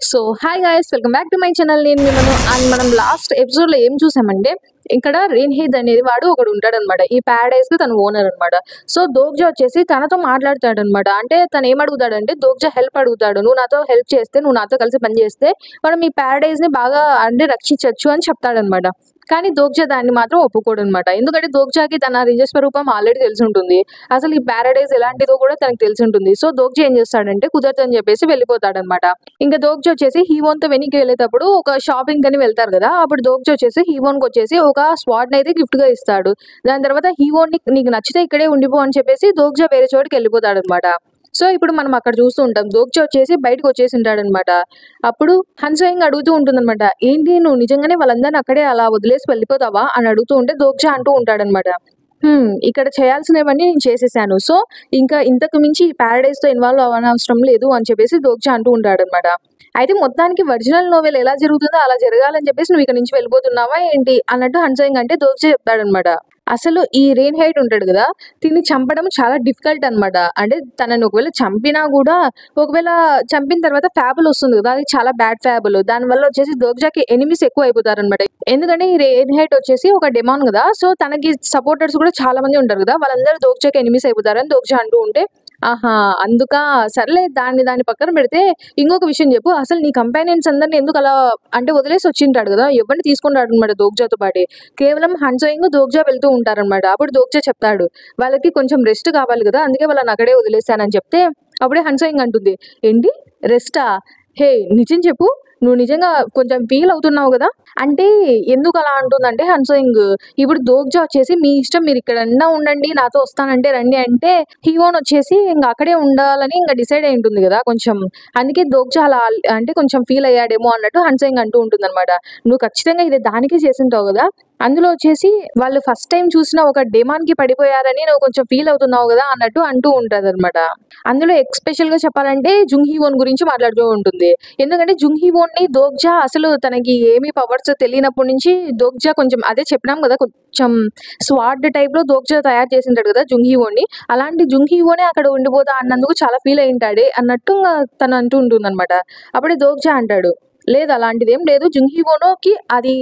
So hi guys, welcome back to my channel. నేను మిమ్మల్ని మనం లాస్ట్ ఎపిసోడ్ లో ఏం చూసామంటే, ఇక్కడ రేన్హీద్ అనేది వాడు ఒకడు ఉంటాడనమాట. ఈ ప్యారడైజ్ కి తను ఓనర్ అనమాట. సో దోగ్జా వచ్చేసి తనతో మాట్లాడతాడు అనమాట. అంటే తను ఏం అడుగుతాడంటే, దోగ్జా హెల్ప్ అడుగుతాడు. నువ్వు నాతో హెల్ప్ చేస్తే, నువ్వు నాతో కలిసి పని చేస్తే మనం ఈ ప్యారడైజ్ ని బాగా అంటే రక్షించవచ్చు అని చెప్తాడనమాట. కానీ దోగ్జా దాన్ని మాత్రం ఒప్పుకోడు అనమాట. ఎందుకంటే దోగ్జాకి తన నిజ స్వరూపం ఆల్రెడీ తెలిసి ఉంటుంది. అసలు ఈ ప్యారడైజ్ ఎలాంటిదో కూడా తనకు తెలిసి ఉంటుంది. సో దోగ్జా ఏం చేస్తాడంటే, కుదరదని చెప్పేసి వెళ్ళిపోతాడనమాట. ఇంకా దోగ్జా వచ్చేసి హీవోన్ తో వెనక్కి వెళ్ళేటప్పుడు ఒక షాపింగ్ అని వెళ్తారు కదా. అప్పుడు దోగ్జా వచ్చేసి హీవోన్ కి వచ్చేసి ఒక స్వాడ్ అయితే గిఫ్ట్ గా ఇస్తాడు. దాని తర్వాత హీవోన్ నీకు నచ్చితే ఇక్కడే ఉండిపో అని చెప్పేసి దోగ్జా వేరే చోటుకి వెళ్ళిపోతాడు అనమాట. సో ఇప్పుడు మనం అక్కడ చూస్తూ ఉంటాం, దోగ్జా వచ్చేసి బయటకు వచ్చేసి ఉంటాడనమాట. అప్పుడు హన్సోయింగ్ అడుగుతూ ఉంటుందన్నమాట, ఏంటి నువ్వు నిజంగానే వాళ్ళందరిని అక్కడే అలా వదిలేసి వెళ్ళిపోతావా అని అడుగుతూ ఉంటే దోగ్జా అంటూ ఉంటాడనమాట, ఇక్కడ చేయాల్సినవన్నీ నేను చేసేసాను. సో ఇంకా ఇంతకు మించి ఈ ప్యారడైజ్ తో ఇన్వాల్వ్ అవ్వనవసరం లేదు అని చెప్పేసి దోగ్జా అంటూ ఉంటాడనమాట. అయితే మొత్తానికి ఒరిజినల్ నోవెల్ ఎలా జరుగుతుందో అలా జరగాలని చెప్పేసి నువ్వు ఇక్కడ నుంచి వెళ్ళిపోతున్నావా ఏంటి అన్నట్టు హన్సోయింగ్ అంటే దోగ్జా చెప్తాడనమాట. అసలు ఈ రెయిన్ హైట్ ఉంటాడు కదా, తిని చంపడం చాలా డిఫికల్ట్ అన్నమాట. అంటే తనని ఒకవేళ చంపినా కూడా, ఒకవేళ చంపిన తర్వాత ఫ్యాబుల్ వస్తుంది కదా, అది చాలా బ్యాడ్ ఫ్యాబుల్. దానివల్ల వచ్చేసి దోగ్జాకి ఎనిమిస్ ఎక్కువ అయిపోతారు అనమాట. ఎందుకంటే ఈ రెయిన్ హైట్ వచ్చేసి ఒక డెమాన్ కదా, సో తనకి సపోర్టర్స్ కూడా చాలా మంది ఉంటారు కదా, వాళ్ళందరూ దోగ్జాకి ఎనిమిస్ అయిపోతారని దోగ్జా అంటూ ఉంటే, ఆహా అందుక సర్లే దాన్ని పక్కన పెడితే ఇంకొక విషయం చెప్పు, అసలు నీ కంపానియన్స్ అందరిని ఎందుకు అలా అంటే వదిలేసి వచ్చింటాడు కదా, ఎవరిని తీసుకుంటాడు అనమాట దోగ్జాతో పాటు. కేవలం హన్సోయింగ్ దోగ్జా వెళ్తూ ఉంటారనమాట. అప్పుడు దోగ్జా చెప్తాడు, వాళ్ళకి కొంచెం రెస్ట్ కావాలి కదా, అందుకే వాళ్ళని అక్కడే వదిలేస్తానని చెప్తే అప్పుడే హన్సోయింగ్ అంటుంది, ఏంటి రెస్టా? హే నిజం చెప్పు, నువ్వు నిజంగా కొంచెం ఫీల్ అవుతున్నావు కదా అంటే. ఎందుకు అలా అంటుందంటే హన్సోయింగ్, ఇప్పుడు దోగ్జా వచ్చేసి మీ ఇష్టం, మీరు ఇక్కడన్నా ఉండండి, నాతో వస్తానంటే రండి అంటే, హీవోన్ వచ్చేసి ఇంకా అక్కడే ఉండాలని ఇంకా డిసైడ్ అయి ఉంటుంది కదా కొంచెం. అందుకే దోగ్జా అలా అంటే కొంచెం ఫీల్ అయ్యాడేమో అన్నట్టు హన్సోయింగ్ అంటూ ఉంటుంది అనమాట. నువ్వు ఖచ్చితంగా ఇది దానికే చేసింటావు కదా, అందులో వచ్చేసి వాళ్ళు ఫస్ట్ టైం చూసిన ఒక డెమాన్ కి పడిపోయారని నువ్వు కొంచెం ఫీల్ అవుతున్నావు కదా అన్నట్టు అంటూ ఉంటది అనమాట. అందులో ఎక్స్పెషల్ గా చెప్పాలంటే జుంగ్ హీవోన్ గురించి మాట్లాడుతూ ఉంటుంది. ఎందుకంటే జుంగ్ హీవోన్ ని దోగ్జా అసలు తనకి ఏమి పవర్స్ తెలియనప్పటి నుంచి దోగ్జా కొంచెం అదే చెప్పినాం కదా, కొంచెం స్వాడ్ టైప్ లో దోగ్జా తయారు చేసింటాడు కదా జుంగ్ హీవోన్ ని. అలాంటి జుంగ్ హీవోనే అక్కడ ఉండిపోతా అన్నందుకు చాలా ఫీల్ అయి ఉంటాడే అన్నట్టు తను అంటూ ఉంటుంది అనమాట. అప్పుడే దోగ్జా అంటాడు, లేదు అలాంటిది ఏం లేదు, జుంగ్ హీవోనోకి అది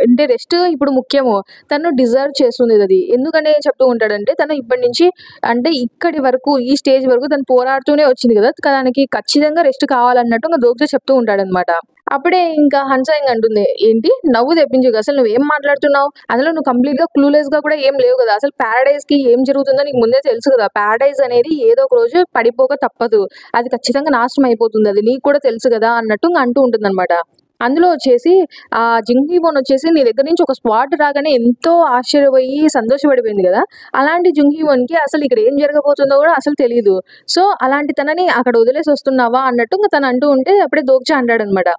అంటే రెస్ట్ ఇప్పుడు ముఖ్యము, తను డిజర్వ్ చేస్తుంది అది. ఎందుకనే చెప్తూ ఉంటాడంటే, తను ఇప్పటి నుంచి అంటే ఇక్కడి వరకు ఈ స్టేజ్ వరకు తను పోరాడుతూనే వచ్చింది కదా, తనకి ఖచ్చితంగా రెస్ట్ కావాలన్నట్టు ఇంకా దోగ్జా చెప్తూ ఉంటాడనమాట. అప్పుడే ఇంకా హన్సోయింగ్ అంటుంది, ఏంటి నవ్వు తెప్పించు, అసలు నువ్వేం మాట్లాడుతున్నావు, అసలు నువ్వు కంప్లీట్ గా క్లూలెస్ గా కూడా ఏం లేవు కదా, అసలు ప్యారడైజ్ కి ఏం జరుగుతుందో నీకు ముందే తెలుసు కదా, ప్యారడైజ్ అనేది ఏదో ఒక రోజు పడిపోక తప్పదు, అది ఖచ్చితంగా నాశనం అయిపోతుంది, అది నీకు కూడా తెలుసు కదా అన్నట్టు అంటూ ఉంటుంది అనమాట. అందులో వచ్చేసి ఆ జింగ్ హీవోన్ వచ్చేసి నీ దగ్గర నుంచి ఒక స్పాట్ రాగానే ఎంతో ఆశ్చర్యపోయి సంతోషపడిపోయింది కదా, అలాంటి జుంగ్ హీవోన్ కి అసలు ఇక్కడ ఏం జరగబోతుందో కూడా అసలు తెలియదు. సో అలాంటి తనని అక్కడ వదిలేసి వస్తున్నావా అన్నట్టు ఇంకా తను అంటూ ఉంటే అప్పుడే దోగ్జా అంటాడనమాట,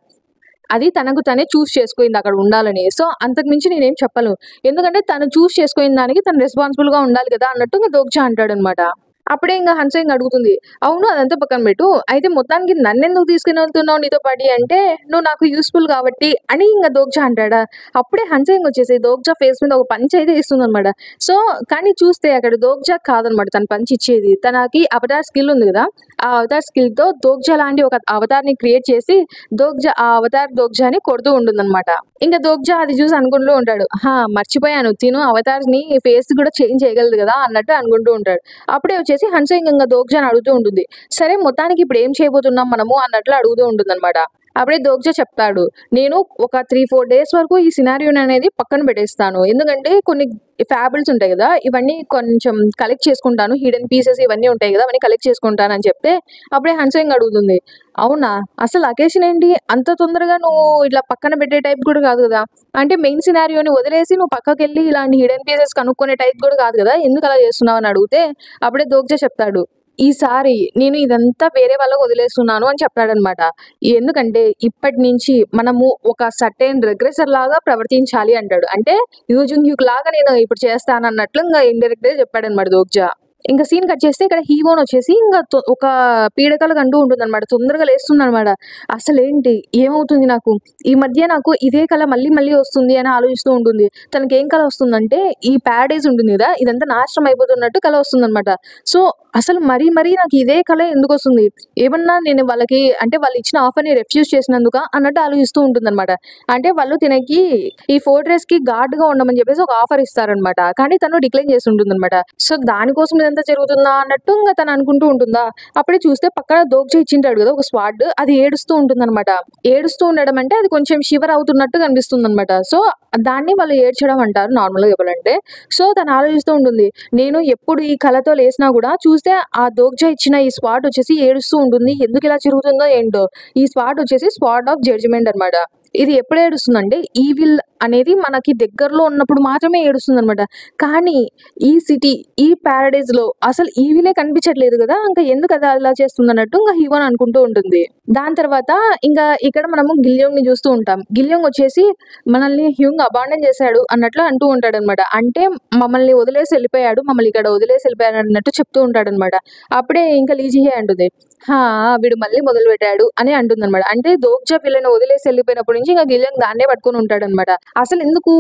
అది తనకు తనే చూస్ చేసుకుంది అక్కడ ఉండాలని. సో అంతకు మించి నేనేం చెప్పను, ఎందుకంటే తను చూస్ చేసుకున్న దానికి తను రెస్పాన్సిబుల్ గా ఉండాలి కదా అన్నట్టు ఇంకా దోగ్జా అంటాడనమాట. అప్పుడే ఇంకా హన్సోయింగ్ అడుగుతుంది, అవును అదంతా పక్కన పెట్టు, అయితే మొత్తానికి నన్నెందుకు తీసుకుని వెళ్తున్నావు నీతో పాటి అంటే, నువ్వు నాకు యూస్ఫుల్ కాబట్టి అని ఇంకా దోగ్జా అంటాడా. అప్పుడే హన్సోయింగ్ వచ్చేసి దోగ్జా ఫేస్ మీద ఒక పంచ్ అయితే ఇస్తుంది అనమాట. సో కానీ చూస్తే అక్కడ దోగ్జా కాదనమాట తన పంచ్ ఇచ్చేది, తనకి అవతార్ స్కిల్ ఉంది కదా, ఆ అవతార్ స్కిల్ తో దోగ్జా లాంటి ఒక అవతార్ ని క్రియేట్ చేసి ఆ అవతార్ దోగ్జాని కొడుతూ ఉంటుందన్నమాట. ఇంకా దోగ్జా అది చూసి అనుకుంటూ ఉంటాడు, మర్చిపోయాను తిను అవతార్ ని ఫేస్ కూడా చేంజ్ చేయగలదు కదా అన్నట్టు అనుకుంటూ ఉంటాడు. అప్పుడే వచ్చేసి హన్సోయింగ్ ఇంకా దోగ్జాని అడుగుతూ ఉంటుంది, సరే మొత్తానికి ఇప్పుడు ఏం చేయబోతున్నాం మనము అన్నట్లు అడుగుతూ ఉంటుంది అనమాట. అప్పుడే దోగ్జా చెప్తాడు, నేను ఒక 3-4 డేస్ వరకు ఈ సినారియోని అనేది పక్కన పెట్టేస్తాను, ఎందుకంటే కొన్ని ఫ్యాబుల్స్ ఉంటాయి కదా, ఇవన్నీ కొంచెం కలెక్ట్ చేసుకుంటాను, హిడెన్ పీసెస్ ఇవన్నీ ఉంటాయి కదా, అవన్నీ కలెక్ట్ చేసుకుంటాను అని చెప్తే అప్పుడే హన్సోయింగ్ అడుగుతుంది, అవునా అసలు అకేషన్ ఏంటి, అంత తొందరగా నువ్వు ఇట్లా పక్కన పెట్టే టైప్ కూడా కాదు కదా, అంటే మెయిన్ సినారియోని వదిలేసి నువ్వు పక్కకి వెళ్ళి ఇలాంటి హిడెన్ పీసెస్ కనుక్కునే టైప్ కూడా కాదు కదా, ఎందుకు అలా చేస్తున్నావు అని అడిగితే అప్పుడే దోగ్జా చెప్తాడు, ఈసారి నేను ఇదంతా వేరే వాళ్ళకు వదిలేస్తున్నాను అని చెప్తాడనమాట. ఎందుకంటే ఇప్పటి నుంచి మనము ఒక సర్టెన్ రెగ్రెసర్ లాగా ప్రవర్తించాలి అంటాడు. అంటే యూజింగ్ యూక్ లాగా నేను ఇప్పుడు చేస్తాను అన్నట్లు ఇంకా ఇండైరెక్ట్ గా చెప్పాడనమాట దోగ్జా. ఇంకా సీన్ కట్ చేస్తే ఇక్కడ హీరోన్ వచ్చేసి ఇంకా ఒక పీడకలకు అంటూ ఉంటుందన్నమాట. తొందరగా లేస్తుందన్నమాట. అసలేంటి? ఏమవుతుంది నాకు? ఈ మధ్య నాకు ఇదే కల మళ్ళీ మళ్ళీ వస్తుంది అని ఆలోచిస్తూ ఉంటుంది. తనకేం కల వస్తుందంటే ఈ ప్యారడైజ్ ఉంటుంది కదా! ఇదంతా నాశనం అయిపోతున్నట్టు కల వస్తుందన్నమాట. సో, అసలు మరీ నాకు ఇదే కల ఎందుకొస్తుంది? ఏమన్నా నేను వాళ్ళకి అంటే వాళ్ళు ఇచ్చిన ఆఫర్‌ని రిఫ్యూజ్ చేసినందుకా అన్నట్టు ఆలోచిస్తూ ఉంటుందన్నమాట. అంటే వాళ్ళు తినకి ఈ ఫోర్ట్రెస్‌కి గార్డ్‌గా ఉండమని చెప్పేసి ఒక ఆఫర్ ఇస్తారనమాట. కానీ తను డిక్లైన్ చేసి ఉంటుందన్నమాట. సో, దానికోసం ఇదంతా జరుగుతుందా అన్నట్టు ఇంగ తను అనుకుంటూ ఉంటుందా? అప్పుడే చూస్తే పక్కన దోగ్జ ఇచ్చింటాడు కదా! ఒక స్వార్డ్ అది ఏడుస్తూ ఉంటుందన్నమాట. ఏడుస్తూ ఉండడం అంటే అది కొంచెం షివర్ అవుతున్నట్టు కనిపిస్తుందన్నమాట. సో, దాన్ని వాళ్ళు ఏడ్చడం అంటారు నార్మల్‌గా చెప్పాలంటే. సో, తను ఆలోచిస్తూ ఉంటుంది. నేను ఎప్పుడు ఈ కలతో లేసినా కూడా చూస్తే ఆ దోగ్జ ఇచ్చిన ఈ స్వార్డ్ వచ్చేసి ఏడుస్తూ ఉంటుంది. ఎందుకు ఇలా జరుగుతుందో ఏంటో! ఈ స్వార్డ్ వచ్చేసి స్వార్డ్ ఆఫ్ జడ్జ్‌మెంట్ అన్నమాట. ఇది ఎప్పుడు ఏడుస్తుందంటే ఈవిల్ అనేది మనకి దగ్గరలో ఉన్నప్పుడు మాత్రమే ఏడుస్తుందన్నమాట. కానీ ఈ సిటీ, ఈ ప్యారడైజ్‌లో అసలు ఈవిలే కనిపించట్లేదు గదా! ఇంకా ఎందుకు అది అలా చేస్తుందన్నట్టు ఇంక హీరోయిన్ అనుకుంటూ ఉంటుంది. దాని తర్వాత ఇంకా ఇక్కడ మనము గిల్యోంగ్‌ని చూస్తూ ఉంటాం. గిల్యోంగ్ వచ్చేసి మనల్ని హ్యూంగ్ అబాండన్ చేశాడు అన్నట్లు అంటూ ఉంటాడన్నమాట. అంటే మమ్మల్ని వదిలేసి వెళ్ళిపోయాడు. మమ్మల్ని ఇక్కడ వదిలేసి వెళ్ళిపోయాడు అన్నట్టు చెప్తూ ఉంటాడన్నమాట. అప్పుడే ఇంకా లీ జిహే అంటుంది. హా! వీడు మళ్ళీ మొదలుపెట్టాడు అని అంటుందన్నమాట. అంటే దోగ్జా వీళ్ళని వదిలేసి వెళ్ళిపోయినప్పటి నుంచి ఇంక గిలియాంగ్ దాన్నే పట్టుకొని ఉంటాడన్నమాట. అసలెందుకు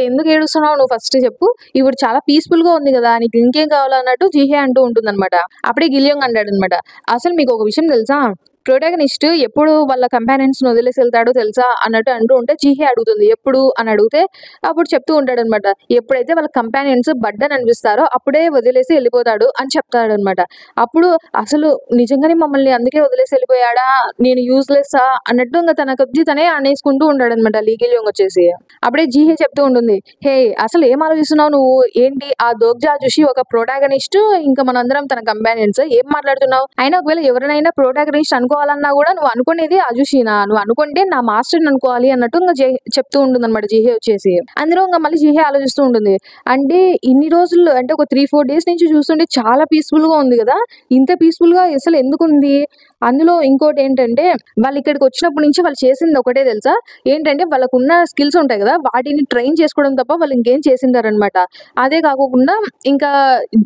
ఎందుకు ఏడుస్తున్నావు నువ్వు ఫస్ట్ చెప్పు? ఇప్పుడు చాలా పీస్‌ఫుల్‌గా ఉంది గదా! నీకు ఇంకేం కావాలన్నట్టు జీహే అంటూ ఉంటుందన్నమాట. అప్పుడే గిలియాంగ్ అంటాడన్నమాట. అసలు మీకు ఒక విషయం తెలుసా? ప్రొటాగనిస్ట్ ఎప్పుడు వాళ్ళ కంపానియన్స్‌ని వదిలేసి వెళ్తాడో తెలుసా? అన్నట్టు అంటూ ఉంటే జీహే అడుగుతుంది. ఎప్పుడు అని అడిగితే అప్పుడు చెప్తూ ఉంటాడన్నమాట. ఎప్పుడైతే వాళ్ళ కంపానియన్స్ బర్డెన్ అనిపిస్తారో అప్పుడే వదిలేసి వెళ్ళిపోతాడు అని చెప్తాడన్నమాట. అప్పుడు అసలు నిజంగానే మమ్మల్ని అందుకే వదిలేసి వెళ్ళిపోయాడా? నేను యూజ్‌లెస్సా? అన్నట్టు ఇంక తన కొద్దీ తనే అనేసుకుంటూ ఉంటాడన్నమాట లీ గిలియాంగ్ వచ్చేసి. అప్పుడే జీహే చెప్తూ ఉంటుంది. హే! అసలు ఏం ఆలోచిస్తున్నావు నువ్వు? ఏంటి ఆ దోగ్జా జుషి ఒక ప్రొటాగనిస్ట్ ఇంకా మనందరం తన కంపానియన్స్. ఏం మాట్లాడుతున్నావు? అయినా ఒకవేళ ఎవరినైనా ప్రొటాగనిస్ట్ అనుకోవాలన్నా కూడా నువ్వు అనుకునేది అజుషినా? నువ్వు అనుకుంటే నా మాస్టర్‌ని అనుకోవాలి అన్నట్టు ఇంక చెప్తూ ఉంటుందన్నమాట జీహే వచ్చేసి. అందులో ఇంక మళ్ళీ జీహే ఆలోచిస్తూ ఉంటుంది. అంటే ఇన్ని రోజులు అంటే ఒక 3, 4 డేస్ నుంచి చూస్తుంటే చాలా పీస్‌ఫుల్‌గా ఉంది గదా! ఇంత పీస్‌ఫుల్‌గా అసలు ఎందుకుంది? అందులో ఇంకోటేంటంటే వాళ్ళిక్కడికి వచ్చినప్పటి నుంచి వాళ్ళు చేసింది ఒకటే తెలుసా? ఏంటంటే వాళ్ళకున్న స్కిల్స్ ఉంటాయి గదా! వాటిని ట్రైన్ చేసుకోవడం తప్ప వాళ్ళు ఇంకేం చేసిండరనమాట. అదే కాకోకుండా ఇంకా